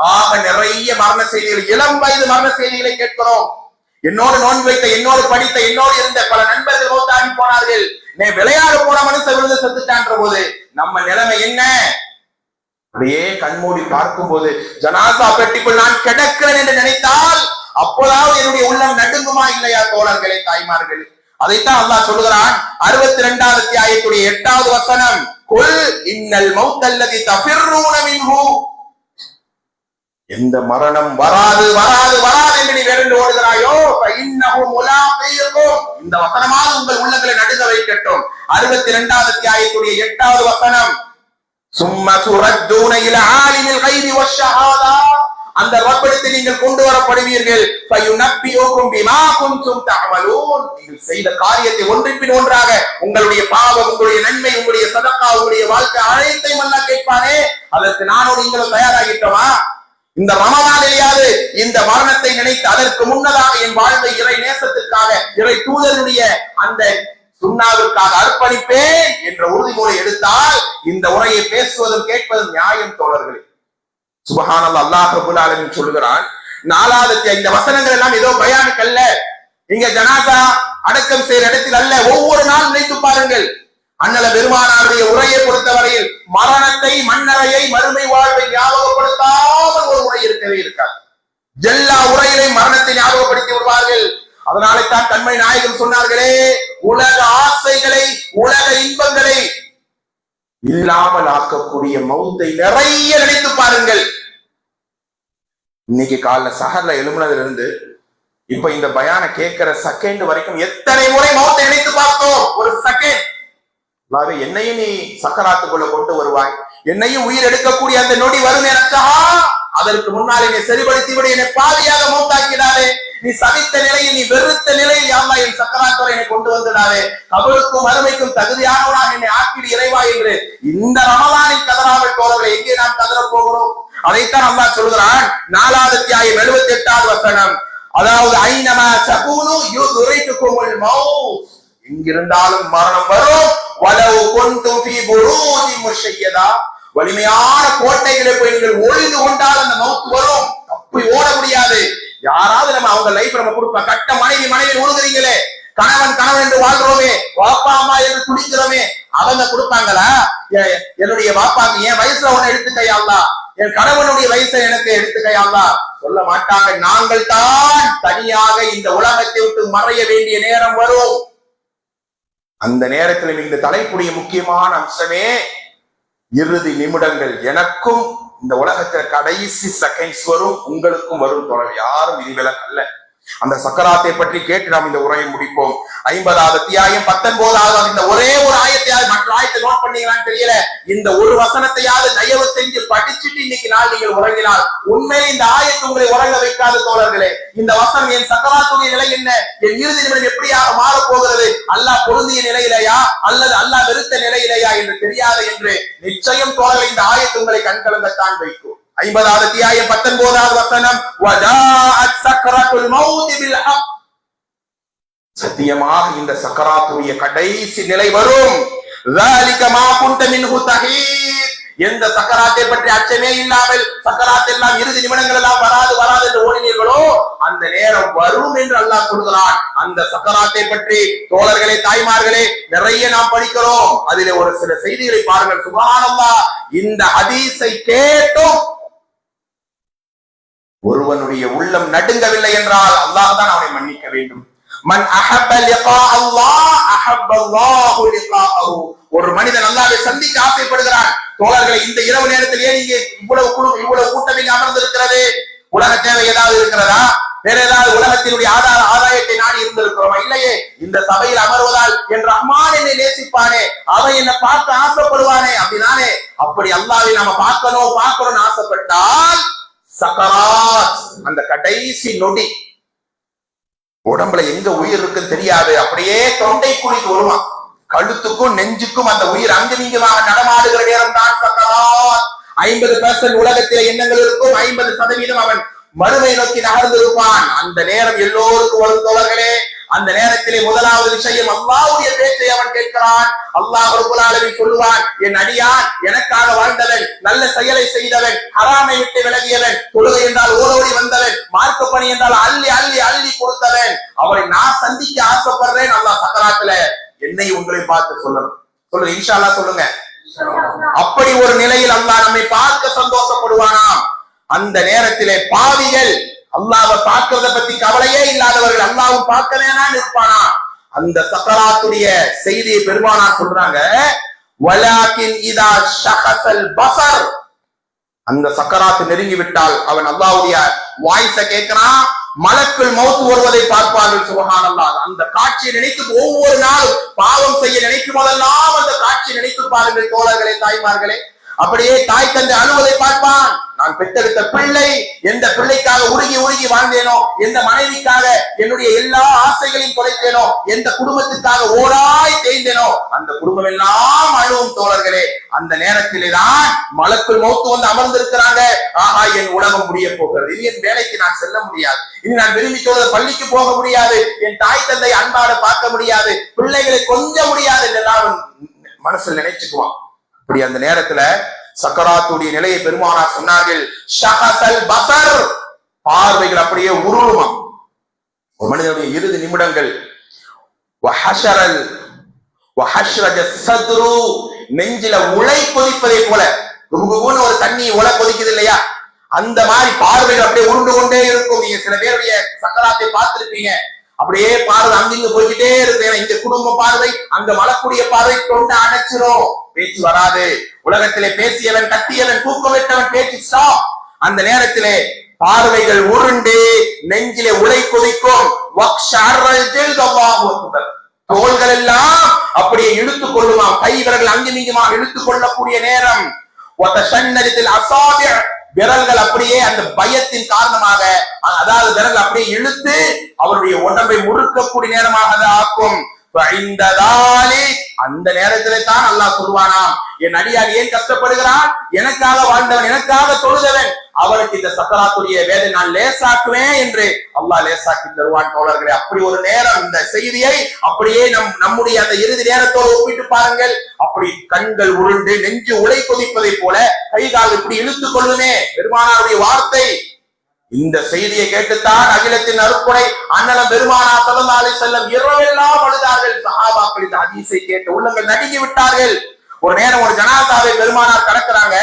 ஆக நிறைய மரண செய்திகள், இளம் வயது மரண செய்திகளை கேட்கிறோம். என்னோடு நோன்பு வைத்த, என்னோடு படித்த, என்னோடு இருந்த பல நண்பர்கள் மௌத்தாகி போனார்கள். விளையாட போன மனுஷன் விழுந்து செத்துட்டான்ற போது நம்ம நிலைமை என்ன? அப்படியே கண்மூடி பார்க்கும் போது ஜனாசா பெட்டிக்குள் நான் கிடக்கிறேன் என்று நினைத்தால் அப்போதாவது என்னுடைய உள்ளம் நடுங்குமா இல்லையா? தோழர்களே, தாய்மார்களே, அதைத்தான் அல்லாஹ் சொல்லுகிறான் 62வது அத்தியாயத்துடைய 8வது வசனம், குல் இன்னல் மௌத்தல்லதி தஃபிர்ரூன மின்ஹு. எந்த மரணம் வராது வராது வராது என்று நீ விரண்டு ஓடுகிறாயோ, இன்னஹு முலாகீக்கும், இந்த வசனமாக உங்கள் உள்ளங்களை நடுங்க வைக்கட்டும். 62வது அத்தியாயத்துடைய 8வது வசனம், சும்ம துரத்தூன இலா ஆலிமில் கைபி வஷ்ஷஹாதா, அந்த ரப்பிடத்தில் நீங்கள் கொண்டு வரப்படுவீர்கள். ஃபயுனப்பியுக்கும் பிமா குன்தும் தஅமலூன், நீங்கள் செய்த காரியத்தை ஒன்றின் பின் ஒன்றாக உங்களுடைய பாவம், உங்களுடைய நன்மை, உங்களுடைய சதகா, உங்களுடைய வாழ்க்கை அனைத்தையும் அல்லாஹ் கேட்பானே, அதற்கு நானும் நீங்களும் தயாராகிட்டோமா? இந்த ரமலானிலேயாவது இந்த மரணத்தை நினைத்து அதற்கு முன்னதாக என் வாழ்வை இறை நேசத்திற்காக, இறை தூதருடைய அந்த சுன்னாவிற்காக அர்ப்பணிப்பேன் என்ற உறுதிமொழி எடுத்தால் இந்த உரையை பேசுவதும் கேட்பதும் நியாயம். தோழர்களே, சுப்ஹானல்லாஹ், அல்லாஹ் ரப்பல் ஆலமீன் சொல்லுகிறான் 4வது இந்த வசனங்கள் எல்லாம் ஏதோ பயானுக்கு அல்ல, இங்க ஜனாசா அடக்கம் செய்யற இடத்தில் அல்ல. ஒவ்வொரு நாள் நினைத்து பாருங்கள், அண்ணல பெருமானாருடைய உரையை பொறுத்தவரையில் மரணத்தை, மண்ணறையை, மறுமை வாழ்வை ஞாபகப்படுத்தாமல் ஒரு உரை இருக்கவே இருக்காது. எல்லா உரையிலே மரணத்தை ஞாபகப்படுத்தி விடுவார்கள். அதனாலே தான் கண்மணி நாயகம் சொன்னார்களே, உலக ஆசைகளை, உலக இன்பங்களை இல்லாமல் ஆக்கக்கூடிய மௌத்தை நிறைய நினைத்து பாருங்கள். இன்னைக்கு காலைல சஹர்ல எழுமுனதுல இருந்து இப்ப இந்த பயான கேட்கிற செகண்ட் வரைக்கும் எத்தனை முறை மௌத்தை நினைத்து பார்த்தோம்? ஒரு செகண்ட். என்னையும் நீ சக்கராத்துக்குள்ள கொண்டு வருவாய், என்னையும் உயிர் எடுக்கக்கூடிய அந்த நொடி வரும் எனக்கா, அதற்கு முன்னால் என்னை சரிபடுத்தி விட, என்னை பாதியாக மௌத்தாக்கினாரே, நீ சவித்த நிலையில், நீ வெறுத்த நிலையில் யாழ்லா என் சக்கராத்துறை என்னை கொண்டு வந்தாரே, கபருக்கும் அருமைக்கும் தகுதியானவனாக என்னை ஆக்கிடு இறைவா என்று இந்த ரமலானில் கதறாமல் தோழர்களை எங்கே நாம் கதற போகிறோம்? அதைத்தான் அல்லாஹ் சொல்கிறான் 4வது அத்தியாயம் 78வது வசனம், அதாவது ஐனமா தகூனு யுதுரிக்குமுல் மௌத், எங்கிருந்தாலும் மரணம் வரும். வலவு குன்தும் ஃபீ புரூஜி முஷய்யதா, வலிமையான கோட்டைகளை போய் நீங்கள் ஒளிந்து கொண்டால் அந்த மவுத் வரும், தப்பி ஓட முடியாது. யாராவது நம்ம அவங்க லைஃப் நம்ம கொடுப்ப, கட்ட மனைவி உழுதுறீங்களே, கணவன் கணவன் என்று வாழ்றோமே, வாப்பா அம்மா என்று துடிக்கிறோமே, அவங்க கொடுப்பாங்களா? என்னுடைய வாப்பாக்கு என் வயசுல ஒண்ணு எடுத்துக்கையாங்களா, என் கணவனுடைய வயசை எனக்கு எடுத்துக்கையாங்களா? சொல்ல மாட்டாங்க. நாங்கள் தான் தனியாக இந்த உலகத்தை விட்டு மறைய வேண்டிய நேரம் வரும். அந்த நேரத்தில் இந்த தலைப்புடைய முக்கியமான அம்சமே இறுதி நிமிடங்கள். எனக்கும் இந்த உலகத்துல கடைசி செகண்ட்ஸ் வரும், உங்களுக்கும் வரும். தொடர் யாரும் விதிவிலக்கு அல்ல. அந்த சக்கராத்தை பற்றி கேட்டு நாம் இந்த உரையை முடிப்போம். 50வது அத்தியாயம் 19வது இந்த ஒரே ஒரு ஆயத்தையாவது, மற்ற ஆயத்தை நோட் பண்ணீங்களான்னு தெரியல, இந்த ஒரு வசனத்தையாவது தயவு செஞ்சு படிச்சுட்டு இன்னைக்கு நாள் நீங்கள் உறங்கினால் உண்மையிலே இந்த ஆயத்தை உங்களை உறங்க வைக்காத தோழர்களே. இந்த வசனம் என் சக்கராத்துடைய நிலை என்ன, என் இறுதி நிமிடம் எப்படியாக மாறப் போகிறது, அல்லாஹ் பொருந்திய நிலையிலையா அல்லது அல்லாஹ் வெறுத்த நிலையிலையா என்று தெரியாது என்று நிச்சயம் தோழர்கள் இந்த ஆயத்தை உங்களை கண்கலங்கத்தான் வைக்கும். 50வது அத்தியாயம் 19வது வசனம், வஜாஅத் சக்ரத்துல் மௌத் பில் ஹக், சத்தியமாக இந்த சக்கராத்துடைய கடைசி நிலை வரும். ذلك ما كنت منه تحيد, எந்த சக்கராத்தை பற்றி அச்சமே இல்லாமல் சக்கராத் எல்லாம் இறுதி நிமிடங்கள் எல்லாம் வராது வராது என்று ஓடினீர்களோ அந்த நேரம் வரும் என்று அல்லாஹ் சொல்கிறான். அந்த சக்கராத்தை பற்றி தோழர்களே, தாய்மார்களே, நிறைய நாம் படிக்கிறோம். அதிலே ஒரு சில செய்திகளை பாருங்கள். சுப்ஹானல்லாஹ், இந்த ஹதீஸை கேட்டும் ஒருவனுடைய உள்ளம் நடுங்கவில்லை என்றால் அல்லாஹ் தான் அவனை மன்னிக்க வேண்டும். மன் அஹப்ப லிகா அல்லாஹ் அஹப்ப அல்லாஹு லிகாஹு, ஒரு மனிதன் அல்லாஹ்வை சந்திக்க ஆசைப்படுகிறான். தோழர்களை, இந்த இரவு நேரத்தில் ஏன் இங்கே இவ்வளவு கூட்டம் இங்கே அமர்ந்திருக்கிறது? உலக தேவை ஏதாவது இருக்கிறதா? வேற ஏதாவது உலகத்தினுடைய ஆதாயத்தை நாடி இருந்திருக்கிறோமா? இல்லையே. இந்த சபையில் அமர்வதால் என் ரஹ்மான் என்னை நேசிப்பானே, அவன் என்னை பார்க்க ஆசைப்படுவானே அப்படின்னானே. அப்படி அல்லாஹ்வை நாம பார்க்கணும்னு ஆசைப்பட்டால் சக்கராத், அந்த கடைசி நொடி, உடம்புல எங்க உயிர் இருக்குன்னு தெரியாது, அப்படியே தொண்டை குழிக்கு வருவான். கழுத்துக்கும் நெஞ்சுக்கும் அந்த உயிர் அங்கு நீங்கமாக நடமாடுகிற நேரம் தான் சக்கராத். 50% உலகத்தில எண்ணங்கள் இருக்கும், 50% அவன் மறுமை நோக்கி நகர்ந்து இருப்பான். அந்த நேரம் எல்லோருக்கும் வரும் தோழர்களே. அந்த நேரத்திலே முதலாவது விஷயம் அல்லாஹ்வுடைய பேச்சை அவன் கேட்கிறான். அல்லாஹ் ரப்பல் ஆலமீன் சொல்லுவான், என் அடியான் எனக்காக வாழ்ந்தவன், நல்ல செயலை செய்தவன், ஹராமை விட்டு விலகியவன், தொழுகை என்றால் ஓடோடி வந்தவன், மார்க்க பணி என்றால் அள்ளி அள்ளி அள்ளி கொடுத்தவன், அவரை நான் சந்திக்க ஆசைப்படுறேன். அல்லாஹ் சக்கராத்துல என்னை உங்களை பார்த்து சொல்லணும். சொல்லுங்க இன்ஷா அல்லாஹ் சொல்லுங்க. அப்படி ஒரு நிலையில் அல்லாஹ் நம்மை பார்க்க சந்தோஷப்படுவானாம். அந்த நேரத்திலே பாவிகள் அல்லாஹ்வை பார்க்கிறத பத்தி கவலையே இல்லாதவர்கள் அல்லாஹ்வை பார்க்க வேணாம் இருப்பானா. அந்த சக்கராத்துடைய செய்தியை பெருமானார் சொல்றாங்க, வலாக்கின் இதா ஷஹஸல் பஸர், அந்த சக்கராத்து நெருங்கி விட்டால் அவன் அல்லாஹ்வுடைய வாய்ஸை கேட்கிறான், மலக்குள் மௌத் வருவதை பார்ப்பார்கள். சுப்ஹானல்லாஹ். அந்த காட்சியை நினைத்து ஒவ்வொரு நாளும் பாவம் செய்ய நினைக்கும் போதெல்லாம் அந்த காட்சியை நினைத்து பாருங்கள் தோழர்களே, தாய்மார்களே. அப்படியே தாய் தந்தை அழுவதை பார்ப்பான். நான் பெற்றெடுத்த பிள்ளை, எந்த பிள்ளைக்காக உருகி உருகி வாழ்ந்தேனோ, எந்த மனைவிக்காக என்னுடைய எல்லா ஆசைகளையும் தொலைத்தேனோ, எந்த குடும்பத்துக்காக ஓடாய் தேய்ந்தேனோ, அந்த குடும்பம் எல்லாம் அழுவும் தோழர்களே. அந்த நேரத்திலே தான் மலக்குள் மௌத்து வந்து அமர்ந்திருக்கிறாங்க. ஆஹா, என் உலகம் முடிய போகிறது, இனி என் வேலைக்கு நான் செல்ல முடியாது, இனி நான் விரும்பி சொல்ற பள்ளிக்கு போக முடியாது, என் தாய் தந்தை அன்பாட பார்க்க முடியாது, பிள்ளைகளை கொஞ்ச முடியாது என்றெல்லாம் மனசில் நினைச்சுக்குவான். அப்படி அந்த நேரத்துல சக்கராத்துடைய நிலையை பெருமானார் சொன்னார்கள், ஷஹஸல் பஸர், பார்வைகள் அப்படியே உருளுமா. ஒரு மனிதனுடைய இறுதி நிமிடங்கள், வஹஷ்ரஜ ஸத்ரு, நெஞ்சில உலை கொதிப்பதை போல, குபுகுபுன்னு ஒரு தண்ணி உலை கொதிக்குது இல்லையா, அந்த மாதிரி பார்வைகள் அப்படியே உருண்டு கொண்டே இருக்கும். நீங்க சில பேருடைய சக்கராத்தை பார்த்திருப்பீங்க. அப்படியே பார்வை அங்கிருந்து போய்கிட்டே இருக்கு. இந்த குடும்ப பார்வை, அங்க மலக்கூடிய பார்வை, தொண்டை அடைச்சிரும், பேச்சு வராது. உலகத்திலே பேசியவன், கத்தியவன், தூக்கமிட்டவன் பேச்சு ஸ்டாப். அந்த நேரத்திலே பார்வைகள் உருண்டு நெஞ்சிலே உலை கொதிக்கும். தோள்கள் எல்லாம் அப்படியே இழுத்துக் கொள்ளுமாம், கை விரல்கள் அங்குமிங்குமா இழுத்துக் கொள்ளக்கூடிய நேரம். விரல்கள் அப்படியே அந்த பயத்தின் காரணமாக, அதாவது விரல் அப்படியே இழுத்து அவருடைய உடம்பை முறுக்கக்கூடிய நேரமாக அதை ஆக்கும். அந்த நேரத்திலே தான் அல்லாஹ் சொல்வானாம், என் அடியான் ஏன் கஷ்டப்படுகிறான், எனக்காக வாழ்ந்தவன், எனக்காக தொழுதவன், அவருக்கு இந்த சக்கராத்துடைய வேலை நான் லேசாக்குவேன் என்று அல்லாஹ் லேசாக்கி தருவான் தோழர்களே. அப்படி ஒரு நேரம், இந்த செய்தியை அப்படியே நம்முடைய அந்த இறுதி நேரத்தோடு ஒப்பிட்டு பாருங்கள். அப்படி கண்கள் உருண்டு நெஞ்சு உலை கொதிப்பதை போல கைகால் இப்படி இழுத்துக் கொள்ளுமே பெருமானாருடைய வார்த்தை. இந்த செய்தியை கேட்டுத்தான் அகிலத்தின் அருட்கொடை அண்ணலம் பெருமானார் ஸல்லல்லாஹு அலைஹி வஸல்லம் இரவெல்லாம் அழுதார்கள். சஹாபாக்கள் இந்த ஹதீஸை கேட்டு உள்ளங்கள் நடுங்கி விட்டார்கள். ஒரு நேரம் ஒரு ஜனாசாவை பெருமானார் கடக்குறாங்க.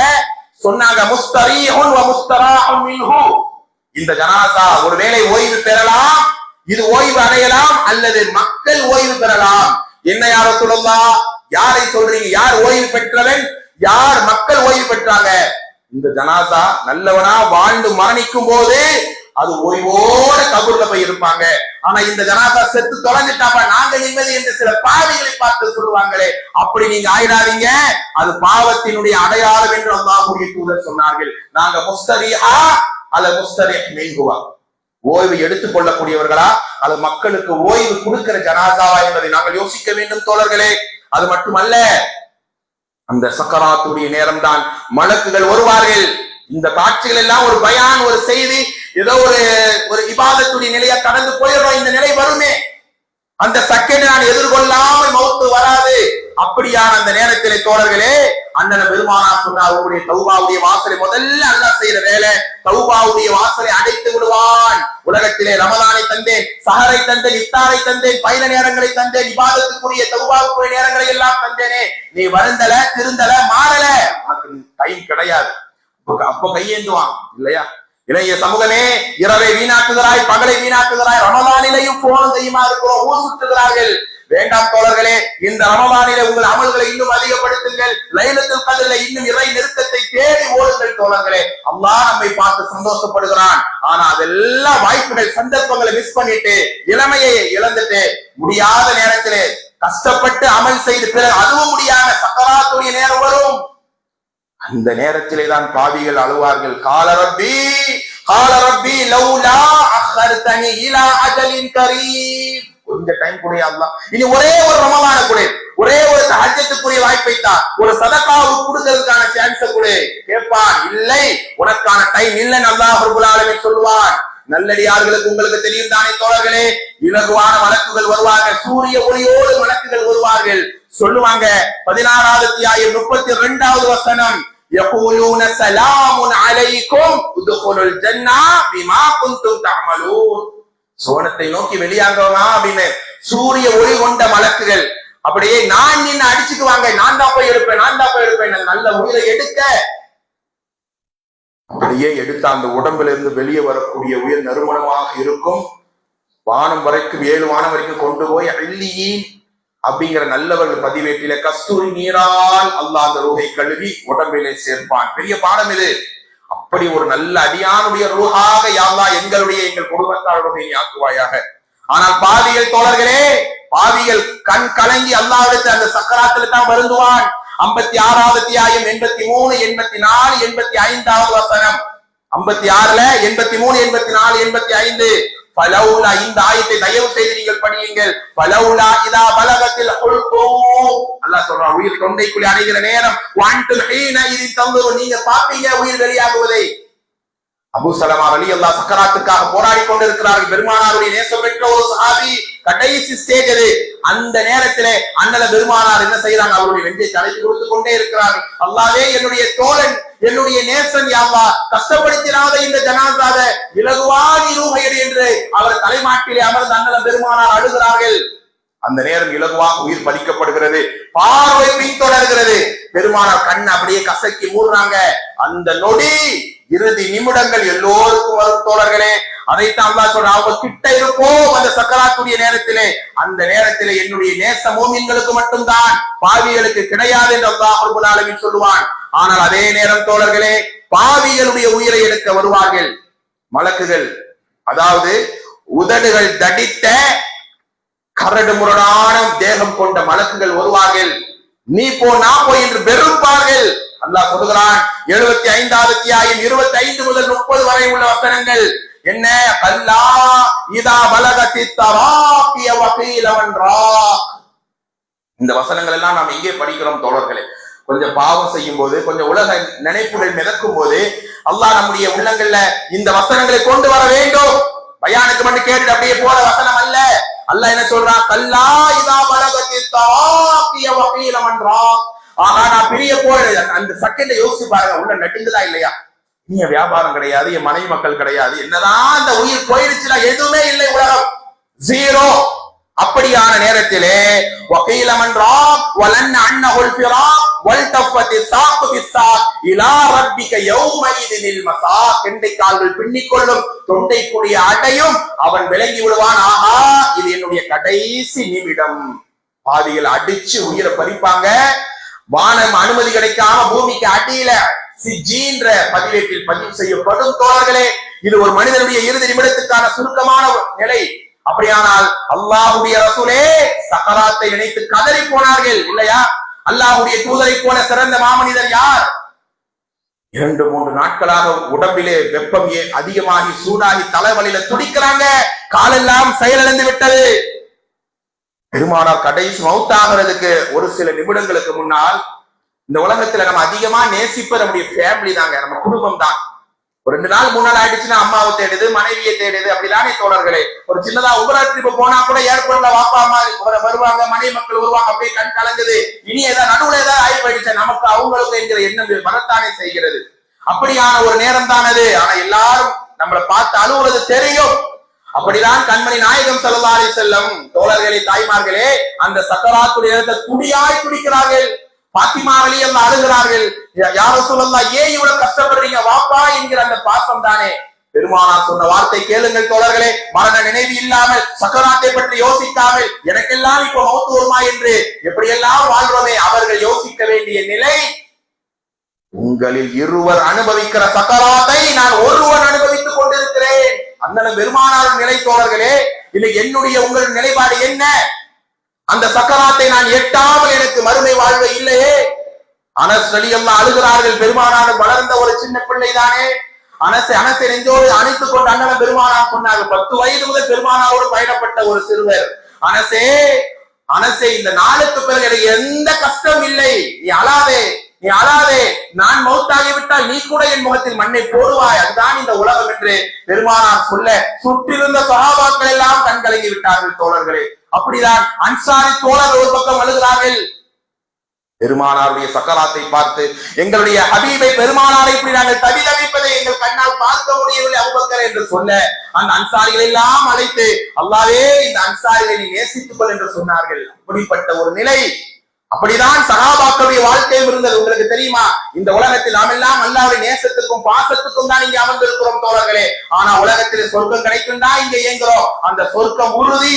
சொன்னாங்க, முஸ்தரீஹுன் வ முஸ்தராஹுன் மின்ஹு, இந்த ஜனாசா ஒருவேளை ஓய்வு பெறலாம், இது ஓய்வு அடையலாம், அல்லது மக்கள் ஓய்வு பெறலாம். என்ன யா ரசூலல்லாஹ், யாரை சொல்றீங்க, யார் ஓய்வு பெற்றவன், யார் மக்கள் ஓய்வு பெற்றாங்க? இந்த ஜனாசா நல்லவனா வாழ்ந்து மரணிக்கும் போது அது ஓய்வோட கபூர்ல போய் இருப்பாங்க. ஆனா இந்த ஜனாசா செத்து தொலைஞ்சிட்டாப்பா, நாங்க நிம்மதி என்று சில பாவிகளை பார்த்து சொல்லுவாங்களே, அப்படி நீங்க ஆயிடாதீங்க, அது பாவத்தினுடைய அடையாளம் என்று அல்லாஹ்வுடைய தூதர் சொன்னார்கள். நாங்க முஸ்தரிஹா அல்ல முஸ்தரிஹ் மின்ஹுவா, ஓய்வு எடுத்துக் கொள்ளக்கூடியவர்களா அல்லது மக்களுக்கு ஓய்வு கொடுக்கிற ஜனாசாவா என்பதை நாங்கள் யோசிக்க வேண்டும் தோழர்களே. அது மட்டுமல்ல, அந்த சக்கராத்துடைய நேரம் தான் மலக்குகள் வருவார்கள். இந்த காட்சிகள் எல்லாம் ஒரு பயான், ஒரு செய்தி, ஏதோ ஒரு இபாதத்துடைய நிலையை கடந்து போயிடுறோம். இந்த நிலை வருமே, அந்த செகண்ட் நான் எதிர்கொள்ளாமல் மௌத்து வராது. அப்படியான அந்த நேரத்திலே தோழர்களே, அண்ணன் பெருமானார் சொன்னார், உங்களுடைய தௌபாவுடைய வாசலை முதல்ல அல்லாஹ் செய்யற வேலை, தௌபாவுடைய வாசலை அடைத்து விடுவான். உலகத்திலே ரமலானை தந்தேன், சஹரை தந்தேன், இஃப்தாரை தந்தேன், பயண நேரங்களை தந்தேன், இபாதத்துக்குரிய தௌபாவுக்குரிய நேரங்களை எல்லாம் தந்தேனே, நீ வருந்தல, திருந்தல, மாறல, உனக்கு டைம் கிடையாது. அப்ப கையேந்துவான் இல்லையா? இளைய சமூகமே, இரவை வீணாக்குகிறாய், பகலை வீணாக்குகிறாய், ரமலானிலையும் போனும் கையுமா இருக்கிறோம், ஊர் சுற்றுகிறார்கள். வேண்டாம் தோழர்களே, இந்த ரமலானிலே உங்கள் அமல்களை இன்னும் அதிகப்படுத்துங்கள். லைலத்துல் கத்ரிலே இன்னும் இறை நெருக்கத்தை தேடி ஓடுங்கள் செய்யுங்கள் தோழர்களே. அல்லாஹ் நம்மை பார்த்து சந்தோஷப்படுகிறான். ஆனா அதெல்லாம் வாய்ப்புகள் சந்தர்ப்பங்களை மிஸ் பண்ணிட்டு இளமையை இழந்துட்டு முடியாத நேரத்திலே கஷ்டப்பட்டு அமல் செய்து பிறகு அதுவும் முடியாம சக்கராத்துடைய நேரம் வரும். அந்த நேரத்திலே தான் பாவிகள் அழுவார்கள். கால ரப்பி லௌலா அஹ்ஹர்தனி இலா அஜலின் கரீம். கொஞ்சம் டைம் கூட அல்லாஹ், இனி ஒரே ஒரு ரமலான கூட, ஒரே ஒரு தஹஜ்ஜுக்குரிய வாய்ப்பை தான், ஒரு சதகாவுக்கு கொடுக்கிறதுக்கான சான்ஸ் கூட கேட்பான். இல்லை, உனக்கான டைம் இல்லைன்னு அல்லாஹ் ரப்பல் ஆலமீன் சொல்லுவான். நல்லடியார்களுக்கு உங்களுக்கு தெரியும் தானே தோழர்களே, இலகுவான வழக்குகள் வருவார்கள், சூரிய ஒளியோடு வழக்குகள் வருவார்கள். சொல்லுவாங்க 16வது அத்தியாயம் 32வது வசனம், யகூலூன ஸலாமுன் அலைக்கும் உத்குலுல் ஜன்னah பிமா குன்தும் தஅமலூன். சோனத்தை நோக்கி வெளியாங்கவா அப்படின்னு சூரிய ஒளி கொண்ட வழக்குகள் அப்படியே நான் நின்னு அடிச்சுக்குவாங்க. நான் தான் போய் எடுப்பேன். நல்ல உயிரை எடுக்க அப்படியே எடுத்த அந்த உடம்புல இருந்து வெளியே வரக்கூடிய உயிர் நறுமணமாக இருக்கும். வானம் வரைக்கும் 7 வானம் வரைக்கும் கொண்டு போய் அல்லியின் அப்படிங்கிற நல்லவர்கள் பதிவேட்டில கஸ்தூரி நீரால் அல்லாஹ் அந்த ரூஹை கழுவி உடம்பிலே சேர்ப்பான். பெரிய பாடம் இது. அப்படி ஒரு நல்ல அடியானுடைய ரூஹாக யா அல்லாஹ் எங்கள் குடும்பத்தாருடைய ஆக்குவாயாக. ஆனால் பாவிகள் தோழர்களே, பாவிகள் கண் கலங்கி அல்லாஹ்விடத்து அந்த சக்கராத்துல தான் வருந்துவான். 56வது அத்தியாயம் 83, 84, 85வது வசனம். 56ல 83, 84, 85. ஃபலௌலா, இந்த ஆயத்தை தயவு செய்து நீங்கள் படியுங்கள். ஃபலௌலா இதா பலகத்தில் ஹுல்கூம், அல்லாஹ் சொல்றான் உயிர் தொண்டைக்குள்ளே அடைகிற நேரம், வஅன்துல் ஹீன இதி தன்துரு, நீங்க பாப்பீங்க உயிர் வெளியாகுவதை. அபூ சலமா ரலியல்லாஹு சக்கராத்துக்காக போராடி கொண்டிருக்கிறார்கள். பெருமானாருடைய நேசம் பெற்ற ஒரு சஹாபி. கடைசி ஸ்டேஜ் அது. அந்த நேரத்திலே அண்ணல பெருமானார் என்ன செய்யறாங்க, அவருடைய நெஞ்சை தடவி கொடுத்து கொண்டே இருக்கிறார்கள். அல்லாஹ்வே, என்னுடைய தோழன், என்னுடைய நேசன் யா அல்லாஹ், கஷ்டப்படுத்தினாத இந்த ஜனாசாத இலகுவானி ரூஹையடி என்று அவர் தலைமாட்டிலே அமர்ந்து அண்ணல பெருமானார் அழுகிறார்கள். அந்த நேரம் இலகுவாக உயிர் பறிக்கப்படுகிறது. பார்வை பின்தொடர்கிறது. பெருமானார் கண் அப்படியே கசக்கி மூடுறாங்க. அந்த நொடி இறுதி நிமிடங்கள் எல்லோருக்கும் வரும் தோழர்களே. அதைத்தான் அல்லாஹ் சொல்றான், அவங்க கிட்ட இருப்போம் அந்த சக்கராத்துடைய நேரத்திலே. அந்த நேரத்திலே என்னுடைய நேச மூமின்களுக்கு மட்டும்தான், பாவிகளுக்கு கிடையாது என்று அல்லாஹ் ரப்பல் ஆலமீன் சொல்லுவான். ஆனால் அதே நேரம் தோழர்களே, பாவிகளுடைய உயிரை எடுக்க வருவார்கள் மலக்குகள். அதாவது உதடுகள் தடித்த கரடு முரடான தேகம் கொண்ட மலக்குகள் வருவார்கள். நீ போ நான் போய் என்று வெறுப்பார்கள். அல்லாஹ் சொல்கிறான் 75வது அத்தியாயம் 25 முதல் 30 வரை உள்ள வசனங்கள் என்ன, கல்லா இதா பலகத்தி தராக்கிய வகீல வன்றா. இந்த வசனங்கள் எல்லாம் நாம் எங்கே படிக்கிறோம் தோழர்களே? கொஞ்சம் பாவம் செய்யும் போது, கொஞ்சம் உலக நினைப்புகள் மிதக்கும் போது அல்லாஹ் நம்முடைய உள்ளங்கள்ல இந்த வசனங்களை கொண்டு வர வேண்டும். பயானுக்கு மட்டும் கேட்டுட்டு அப்படியே போற வசனம் அல்ல. அல்லாஹ் என்ன சொல்றான், கல்லா இதா பலகத்தி தராக்கிய வகீல வன்றா. ஆனா நான் பிரிய போற அந்த செகண்ட யோசிச்சு பாருங்க, உள்ள நட்டுங்குதா இல்லையா? நீ வியாபாரம் கிடையாது, என் மனைவி மக்கள் கிடையாது, என்னதான் அந்த உயிர் போயிடுச்சுன்னா எதுவுமே இல்லை, உலகம் ஜீரோ. அப்படியான நேரத்திலே கால்கள் பின்னிக்கொள்ளும், தொண்டைக்குரிய அடையும், அவன் விளங்கி விடுவான், ஆஹா இது என்னுடைய கடைசி நிமிடம். பாதிகள் அடிச்சு உயிரை பறிப்பாங்க. வானம் அனுமதி கிடைக்காம பூமிக்கு அடியில சிஜீன்ற பதிவேட்டில் பதிவு செய்யப்படும் தோழர்களே. இது ஒரு மனிதனுடைய இறுதி நிமிடத்துக்கான சுருக்கமான நிலை. அப்படியானால் அல்லாஹ்வுடைய ரசூலே சக்கராத்தை நினைத்து கதறி போனார்கள் இல்லையா? அல்லாஹ்வுடைய தூதரை போல சிறந்த மாமனிதர் யார்? 2-3 நாட்களாக உடம்பிலே வெப்பம் அதிகமாகி சூடாகி தலைவலியில துடிக்கிறாங்க. காலெல்லாம் செயலிழந்து விட்டது. பெருமானார் கடைசி மௌத்தாகிறதுக்கு ஒரு சில நிமிடங்களுக்கு முன்னால், இந்த உலகத்துல நம்ம அதிகமா நேசிப்பது நம்முடைய ஃபேமிலி தாங்க, நம்ம குடும்பம் தான். ஒரு 2 நாள் 3 நாள் ஆயிடுச்சுன்னா அம்மாவை தேடுது, மனைவியை தேடுது, அப்படிதானே தோழர்களே? ஒரு சின்னதா உபரா ட்ரிப் போனா கூட ஏர்போர்ட்ல வாப்பா அம்மா வருவாங்க, மனைவி மக்கள் வருவாங்க, அப்படியே கண் கலங்குது. இனி ஏதாவது நடுவுல ஏதாவது ஆகி போயிடுச்சு நமக்கு அவங்களுக்கு என்கிற எண்ணம் வரத்தானே செய்கிறது. அப்படியான ஒரு நேரம் தான் அது. ஆனா எல்லாரும் நம்மளை பார்த்து அழுவுறது தெரியும். அப்படிதான் கண்மணி நாயகம் ஸல்லல்லாஹு அலைஹி வஸல்லம் தோழர்களே, தாய்மார்களே, அந்த சக்கராத்துடைய நேரத்தை துடியாய் குடிக்கிறார்கள். பாத்திமா ரலியல்லாஹு அழுகிறார்கள். யா ரசூலல்லாஹ், ஏன் இவ்வளவு கஷ்டப்படுறீங்க வாப்பா என்கிற அந்த பாசம் தானே. பெருமானார் சொன்ன வார்த்தை கேளுங்கள் தோழர்களே. மரண நினைவு இல்லாமல், சக்கராத்தை பற்றி யோசிக்காமல், எனக்கெல்லாம் இப்ப மௌத்து வருமா என்று எப்படியெல்லாம் வாழ்றோமே, அவர்கள் யோசிக்க வேண்டிய நிலை உங்களில் இருவர் அனுபவிக்கிற சக்கராத்தை நான் ஒருவன் அனுபவித்துக் கொண்டிருக்கிறேன். அண்ணன் பெருமானார் நிலை தோழர்களே, இல்லை என்னுடைய உங்கள் நிலைப்பாடு என்ன? அந்த சக்கராத்தை நான் எட்டாமல் எனக்கு மறுமை வாழ்வு இல்லையே. அனஸ் ரலியல்லாஹு அழுகிறார்கள். பெருமானார் வளர்ந்த ஒரு சின்ன பிள்ளைதானே. அனசை நெஞ்சோடு அணைத்துக் கொண்டு அண்ணன் பெருமானார் சொன்னார்கள். 10 வயது முதல் பெருமானாரோடு பயணப்பட்ட ஒரு சிறுவர். அனசே இந்த நாளுக்கு பிறகு எனக்கு எந்த கஷ்டம் இல்லை, நீ அழாதே, நான் மௌத்தாகிவிட்டால் நீ கூட என் முகத்தில் மண்ணை போடுவாய், அதுதான் இந்த உலகம் என்று பெருமானார் சொல்ல சுற்றிருந்த சஹாபாக்கள் எல்லாம் கண்கலங்கி விட்டார்கள் தோழர்களே. அப்படிதான் அன்சாரி தோழர் ஒரு பக்கம் அழுகிறார்கள். பெருமானாருடைய சக்கராத்தை பார்த்து எங்களுடைய ஹபீபை பெருமானாரை இப்படி நாங்கள் தவிதவிப்பதை எங்கள் கண்ணால் பார்க்க முடியவில்லை அபூபக்கர் என்று சொல்ல அந்த அன்சாரிகளை எல்லாம் அழைத்து அல்லாஹ்வே இந்த அன்சாரிகளை நீ நேசித்துக் கொள் என்று சொன்னார்கள். அப்படிப்பட்ட ஒரு நிலை. அப்படிதான் சஹாபாக்களுடைய வாழ்க்கையும் இருந்தது. உங்களுக்கு தெரியுமா, இந்த உலகத்தில் நாம் எல்லாம் அல்லாஹ்வுடைய நேசத்துக்கும் பாசத்துக்கும் தான் இங்கே அமர்ந்திருக்கிறோம் தோழர்களே. ஆனா உலகத்தில் சொர்க்கம் கிடைக்கும் தான் இங்க இயங்குறோம். அந்த சொர்க்கம் உறுதி.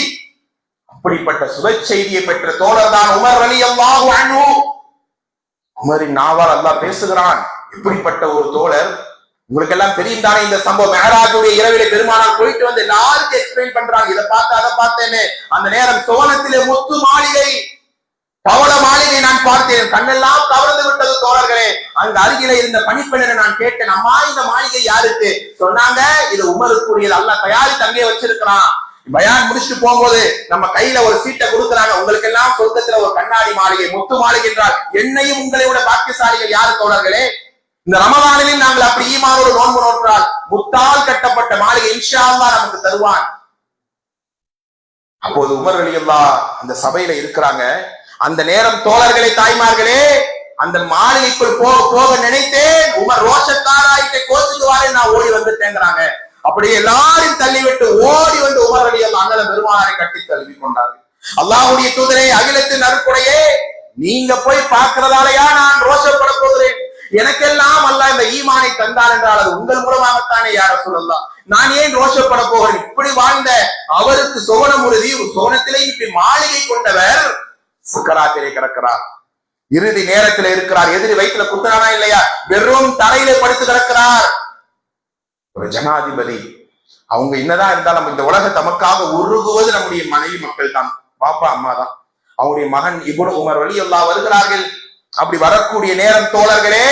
அப்படிப்பட்ட சுப செய்தியை பெற்ற தோழர் தான் உமர் ரலியல்லாஹு அன்ஹு. உமரின் நாவால் அல்லாஹ் பேசுகிறான். இப்படிப்பட்ட ஒரு தோழர். உங்களுக்கு எல்லாம் தெரியும் தானே இந்த சம்பவம். மெஹராஜுடைய இரவிலே பெருமானார் போயிட்டு வந்து எல்லாருக்கும் எக்ஸ்பிளைன் பண்றாங்க. இதை பார்த்து அதை பார்த்தேன்னு. அந்த நேரம் சோனத்திலே முத்து மாளிகை, பவள மாளிகை நான் பார்த்தேன். கண்ணெல்லாம் கவர்ந்து விட்டது தோழர்களே. அங்க அருகில இருந்த பணிப்பெண்ணை நான் கேட்டேன், அம்மா இந்த மாளிகை யாருக்கு? சொன்னாங்க, இது உமருக்குரியது, அல்லாஹ் தயாரித்து அங்கே வச்சிருக்கிறான். பயான் முடிச்சுட்டு போகும்போது நம்ம கையில ஒரு சீட்டை கொடுக்குறாங்க. உங்களுக்கு எல்லாம் சொர்க்கத்துல ஒரு கண்ணாடி மாளிகை, முத்து மாளிகை என்றால் என்னையும் உங்களை விட பாக்கியசாலிகள் யாரு தோழர்களே? இந்த ரமதானிலும் நாங்கள் அப்படி ஈமானோடு நோன்பு நோற்றால் முத்தால் கட்டப்பட்ட மாளிகை இன்ஷா அல்லாஹ் நமக்கு தருவான். அப்போது உமர் ரலியல்லாஹு அந்த சபையில இருக்கிறாங்க. அந்த நேரம் தோழர்களே, தாய்மார்களே, அந்த மாளிகைக்குள் போக நினைத்தேன். உமர் ரோஷக்காராயிட்ட கோச்சுக்குவாரே, நான் ஓடி வந்துட்டேங்கிறாங்க. அப்படியே எல்லாரும் தள்ளிவிட்டு ஓடி வந்து உமர் ரலியல்லாஹு அன்ஹு பெருமானாரை கட்டி தழுவி கொண்டார்கள். அல்லாஹ்வுடைய தூதரே, அகிலத்தின் அருட்கொடையே, நீங்க போய் பார்க்கிறதாலயா நான் ரோஷப்பட போகிறேன்? எனக்கெல்லாம் அல்லாஹ் இந்த ஈமானை தந்தார் என்றால் அது உங்கள் மூலமாகத்தானே யா ரசூலல்லாஹ். நான் ஏன் ரோஷப்பட போகிறேன்? இப்படி வாழ்ந்த அவருக்கு சோனம் உறுதி. சோனத்திலே இப்படி மாளிகை கொண்டவர் சக்கராத்திலே கிடக்கிறார். இறுதி நேரத்தில் இருக்கிறார். எதிரி வயிற்றுல குத்துறானா இல்லையா? வெறும் தரையிலே படுத்து கிடக்கிறார். ஒரு ஜனாதிபதி. அவங்க என்னதான் இருந்தாலும் இந்த உலக தமக்காக உருகுவது நம்முடைய மனைவி மக்கள் தான், பாப்பா அம்மா தான். அவருடைய மகன் இப்னு உமர் ரலியல்லாஹு வருகிறார்கள். அப்படி வரக்கூடிய நேரம் தோழர்களே,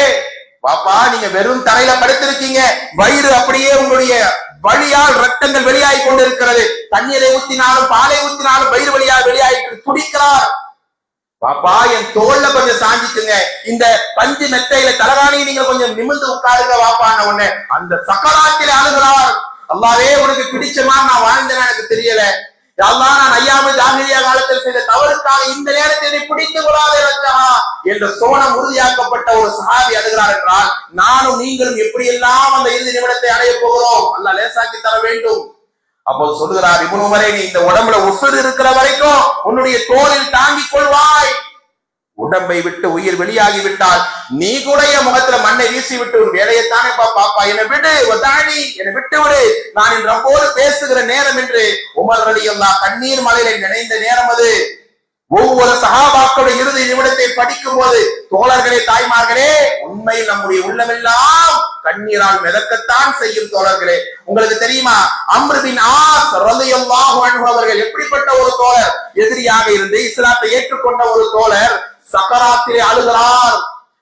பாப்பா நீங்க வெறும் தரையில படுத்திருக்கீங்க, வயிறு அப்படியே உங்களுடைய வழியால் ரத்தங்கள் வெளியாகி கொண்டிருக்கிறது. தண்ணீரை ஊத்தினாலும் பாலை ஊத்தினாலும் வயிறு வழியாக வெளியாகி துடிக்கிறார். பாப்பா என் தோல்ல கொஞ்சம் சாஞ்சிக்குங்க, இந்த பஞ்சு மெத்தையில தலகாணியை நீங்க கொஞ்சம் நிமிர்ந்து உட்காருங்க பாப்பான உடனே அந்த சக்கராத்திலே அழுகிறார். அல்லாஹ்வே உனக்கு பிடிச்சமா நான் வாழ்ந்தேன் எனக்கு தெரியல. அல்லாஹ் நான் ஐயாம ஜாஹிலியா காலத்தில் செய்த தவறுக்காக இந்த நேரத்தை என்னை பிடித்து கொள்ளாதே ரச்சனா என்ற சோனம் உறுதியாக்கப்பட்ட ஒரு சஹாபி அழுகிறார் என்றால் நானும் நீங்களும் எப்படியெல்லாம் அந்த இறுதி நிமிடத்தை அடைய போகிறோம். அல்லாஹ் லேசாக்கி தர வேண்டும். அப்போ சொல்லுகிறார், இப்னு உமரே, நீ இந்த உடம்புல உசுர் இருக்கிற வரைக்கும் உன்னுடைய தோளில் தாங்கிக் கொள்வாய். உடம்பை விட்டு உயிர் வெளியாகி விட்டால் நீ கூட என் முகத்துல மண்ணை வீசி விட்டு உன் வேலையைத்தானே பாப்பா, என்னை விடு, என்னை விட்டு விடு, நான் என் ரப்போடு பேசுகிற நேரம் என்று உமர் ரலியல்லாஹு கண்ணீர் மலையில நினைந்த நேரம் அது. ஒவ்வொரு சஹாபாக்களுடைய இறுதி நிமிடத்தை படிக்கும் போது தோழர்களே, தாய்மார்களே, உண்மையில் நம்முடைய உள்ளமெல்லாம் கண்ணீரால் மிதக்கத்தான் செய்யும் தோழர்களே. உங்களுக்கு தெரியுமா, அம்ர் பின் ஆஸ் ரலியல்லாஹு அன்ஹு அவர்கள் எப்படிப்பட்ட ஒரு தோழர்? எதிரியாக இருந்து இஸ்லாத்தை ஏற்றுக்கொண்ட ஒரு தோழர் சக்கராத்திலே அழுகிறார்.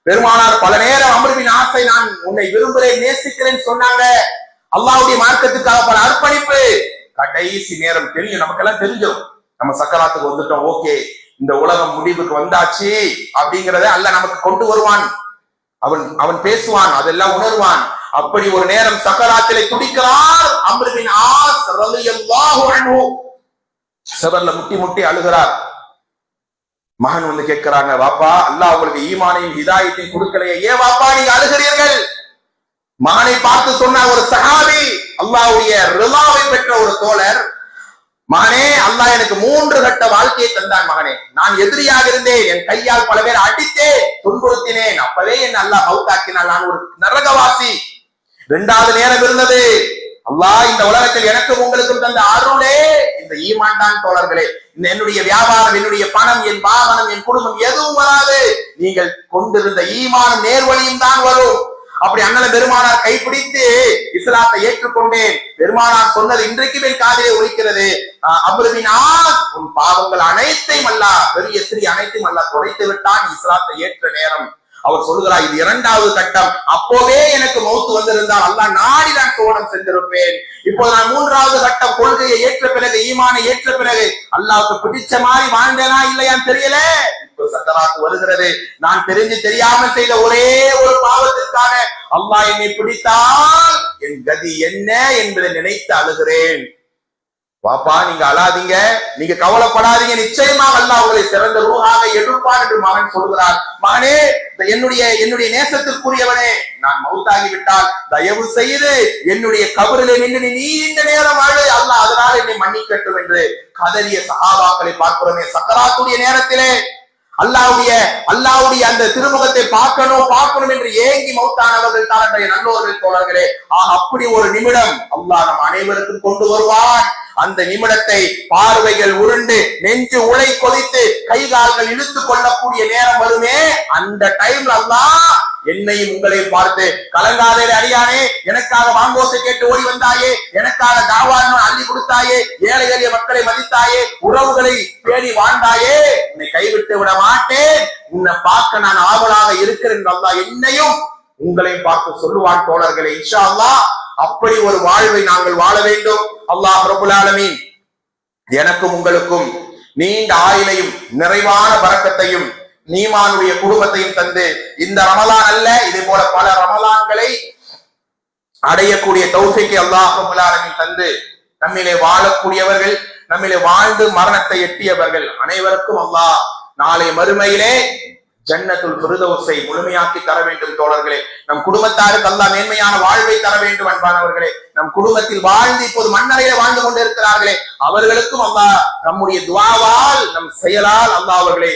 பெருமானார் பல நேரம் அம்ர் பின் ஆஸை நான் உன்னை விரும்புகிறேன், நேசிக்கிறேன் சொன்னாங்க. அல்லாஹ்வுடைய மார்க்கத்துக்காக பல அர்ப்பணிப்பு. கடைசி நேரம் தெரியும், நமக்கெல்லாம் தெரிஞ்சோம், நம்ம சக்கராத்துக்கு வந்துட்டோம், ஓகே இந்த உலகம் முடிவுக்கு வந்தாச்சு அப்படிங்கிறத அல்லாஹ் நமக்கு கொண்டு வருவான். அவன் பேசுவான், அதெல்லாம் உணர்வான். அப்படி ஒரு நேரம் சக்கராத்திலே துடிக்கிறார் அம்ர் பின் ஆஸ் ரலியல்லாஹு அன்ஹு. சபர்ல முட்டி முட்டி அழுகிறார். மகன் வந்து கேட்கிறாங்க, வாப்பா அல்லாஹ் உங்களுக்கு ஈமானையும் ஹிதாயத்தையும் கொடுக்கலையே, ஏன் வாப்பா நீங்க அழுகிறீர்கள்? மகனை பார்த்து சொன்ன ஒரு சஹாபி, அல்லாஹ்வுடைய ரிலாவை பெற்ற ஒரு தோழர், மகனே அல்லாஹ் எனக்கு 3 கட்ட வாழ்க்கையை தந்தான் மகனே. நான் எதிரியாக இருந்தேன், என் கையால் பல பேர் அடித்தேன், துன்புறுத்தினேன், அப்பவே என் அல்லாஹ் மௌத்தாக்கினான், நான் ஒரு நரகவாசி. 2வது நேரம் இருந்தது, அல்லாஹ் இந்த உலகத்தில் எனக்கும் உங்களுக்கும் தந்த அருளே இந்த ஈமான் தான் தோழர்களே. என்னுடைய வியாபாரம், என்னுடைய பணம், என் வாகனம், என் குடும்பம் எதுவும் வராது. நீங்கள் கொண்டிருந்த ஈமானும் நேர்வழியும் தான் வரும். அப்படி அண்ணன் பெருமானார் கைப்பிடித்து இஸ்லாத்தை ஏற்றுக்கொண்டேன். பெருமானார் சொன்னது இன்றைக்கு என் காதிலே ஒலிக்கிறது. உன் பாவங்கள் அனைத்தையும் அல்லாஹ், பெரிய சிறிய அனைத்தையும் அல்லாஹ் துடைத்து விட்டான் இஸ்லாத்தை ஏற்ற நேரம். அவர் சொல்கிறார், இது இரண்டாவது கட்டம். அப்போவே எனக்கு மௌத்து வந்திருந்தால் அல்லாஹ் நாடி நான் சோனம் சென்றிருப்பேன். இப்போது நான் மூன்றாவது கட்டம், கொள்கையை ஏற்ற பிறகு, ஈமானை ஏற்ற பிறகு அல்லாஹ்வுக்கு பிடிச்ச மாதிரி வாழ்ந்தேனா இல்லையான்னு தெரியல. இப்ப சக்கராத்து வருகிறது. நான் தெரிஞ்சு தெரியாமல் செய்த ஒரே ஒரு பாவத்திற்காக அல்லாஹ் என்னை பிடித்தால் என் கதி என்ன என்பதை நினைத்து அழுகிறேன். பாப்பா, நீங்க அழாதீங்க, நீங்க கவலைப்படாதீங்க, நிச்சயமாக அல்லாஹ் உங்களை சிறந்த ரூஹாக எடுப்பான் என்று மகன் சொல்கிறார். மகனே, என்னுடைய நேசத்திற்குரியவனே, நான் மௌத்தாகி விட்டால் தயவு செய்து என்னுடைய கபரிலே நின்று நீண்ட நேரம் அழு, அல்லாஹ் அதனால என்னை மன்னிக்கட்டும் என்று கதறிய சஹாபாக்களை பார்க்கிறோமே. சக்கராத்துடைய நேரத்திலே அல்லாஹ்வுடைய அந்த திருமுகத்தை பார்க்கணும் என்று ஏங்கி மௌத்தானவர்கள் தான் நல்லோர்கள் தோழர்களே. அப்படி ஒரு நிமிடம் அல்லாஹ் நம் அனைவருக்கும் கொண்டு வருவான். அந்த நிமிடத்தை பார்வைகள் உருண்டு, நெஞ்சு உலை கொதித்து, கை கால்கள் இழுத்துக் கொள்ளக்கூடிய நேரம் வருமே. அந்த டைம்ல அல்லாஹ் என்னையும் உங்களை பார்த்து, கலங்காதே அடியானே, எனக்காக வாங்கோசை கேட்டு ஓடி வந்தாயே, எனக்காக தாவான் அள்ளி கொடுத்தாயே, ஏழை எளிய மக்களை மதித்தாயே, உறவுகளை தேடி வாழ்ந்தாயே, உன்னை கைவிட்டு விட மாட்டேன், உன்னை பார்க்க நான் ஆவலாக இருக்கிறேன். அல்லாஹ் என்னையும் உங்களையும் பார்த்து சொல்லுவான் தோழர்களே. இன்ஷா அல்லாஹ் அப்படி ஒரு வாழ்வை நாங்கள் வாழ வேண்டும். அல்லாஹ் ரப்புல் ஆலமீன் எனக்கும் உங்களுக்கும் நீண்ட ஆயுளையும் நிறைவான பரக்கத்தையும் ஈமானுடைய குடும்பத்தையும் தந்து, இந்த ரமலான் அல்ல, இதே போல பல ரமலான்களை அடையக்கூடிய தௌஃபீக்கை அல்லாஹ் ரப்புல் ஆலமீன் தந்து, நம்மிலே வாழக்கூடியவர்கள், நம்மிலே வாழ்ந்து மரணத்தை எட்டியவர்கள் அனைவருக்கும் அல்லாஹ் நாளை மறுமையிலே ஜன்னத்துல் ஃபிர்தௌஸை முழுமையாக்கி தர வேண்டும் தோழர்களே. நம் குடும்பத்தாருக்கு அல்லாஹ் மேன்மையான வாழ்வை தர வேண்டும் அன்பானவர்களே. நம் குடும்பத்தில் வாழ்ந்து இப்போது மண்ணறையில வாழ்ந்து கொண்டிருக்கிறார்களே, அவர்களுக்கும் அல்லாஹ் நம்முடைய துஆவால், நம் செயலால் அல்லாஹ் அவர்களை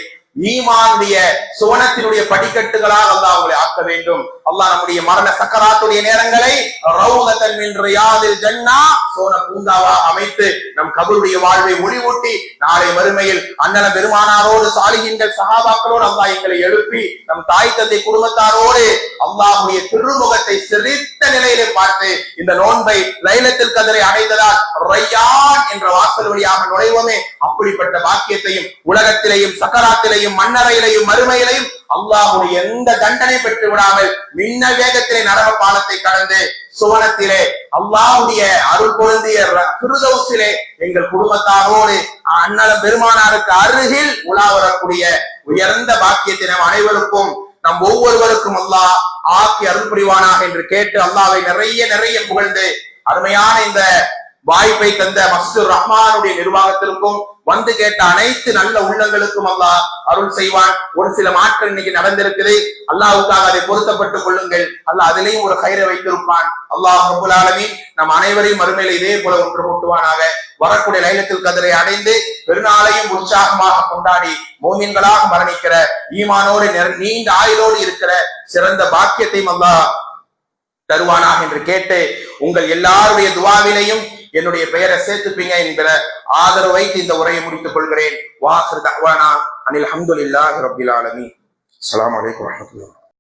ஈமானுடைய சுவனத்தினுடைய படிக்கட்டுகளால் அல்லாஹ் அவங்களை ஆக்க வேண்டும். அல்லாஹ் நம்முடைய மரண சக்கராத்துடைய நேரங்களை ரௌதத்தன் மின் ரியாதில் ஜன்னா, சோன பூங்காவா அமைத்து நம் கபருடைய வாழ்வை ஒளிவூட்டி நாளை மறுமையில் அண்ணன் பெருமானாரோடு சாலிஹீன்கள் சஹாபாக்களோடு அல்லாஹ் எங்களை எழுப்பி நம் தாய் தந்தை குடும்பத்தாரோடு அல்லாஹ்வுடைய திருமுகத்தை சிரித்த நிலையிலே பார்த்து இந்த நோன்பை லைலத்துல் கத்ரை அடைந்ததால் ரையான் என்ற வாசல் வழியாக நுழைவோமே. அப்படிப்பட்ட பாக்கியத்தையும் உலகத்திலேயும் சக்கராத்திலேயும் மண்ணறையிலையும் மறுமையிலையும் அல்லாஹ்வுடைய எந்த தண்டனை பெற்று விடாமல் மின்னல் வேகத்திலே நரக பாலத்தை கடந்து சுவனத்திலே அல்லாஹ்வுடைய அருள் பொருந்திய ஃபிர்தௌஸிலே எங்கள் குடும்பத்தாரோடு அண்ணன் பெருமானாருக்கு அருகில் உலா வரக்கூடிய உயர்ந்த பாக்கியத்தை நம் அனைவருக்கும், நம் ஒவ்வொருவருக்கும் அல்லாஹ் ஆக்கி அருள் புரிவானாக என்று கேட்டு அல்லாஹ்வை நிறைய புகழ்ந்து அருமையான இந்த வாய்ப்பை தந்த மஸ்ஜிதுர் ரஹ்மானுடைய நிர்வாகத்திற்கும் வந்து கேட்ட அனைத்து நல்ல உள்ளங்களுக்கும் அல்லாஹ் அருள் செய்வான். ஒரு சில மாற்றம் இன்னைக்கு நடந்திருக்குது, அல்லாஹ்வுக்காக அதை பொருத்தப்பட்டுக் கொள்ளுங்கள். அல்லாஹ் அதிலேயும் ஒரு கயிறை வைத்திருப்பான். அல்லாஹ் ரப்புல் ஆலமீன் நம் அனைவரையும் மறுமையில இதே போல ஒன்று கூட்டுவானாக. வரக்கூடிய லைலத்துல் கத்ரை அடைந்து பெருநாளையும் உற்சாகமாக கொண்டாடி மோமின்களாக மரணிக்கிற, ஈமானோடு நீண்ட ஆயுளோடு இருக்கிற சிறந்த பாக்கியத்தையும் அல்லாஹ் தருவானாக என்று கேட்டு உங்கள் எல்லாருடைய துஆவிலையும் என்னுடைய பெயரை சேர்த்துப்பீங்க என்கிற ஆதரவு வைத்து இந்த உரையை முடித்துக் கொள்கிறேன். வாஹிரு தஅவானா அனில் ஹம்துலில்லாஹி ரப்பில் ஆலமீன். அஸ்ஸலாமு அலைக்கும் வரஹ்மத்துல்லாஹி.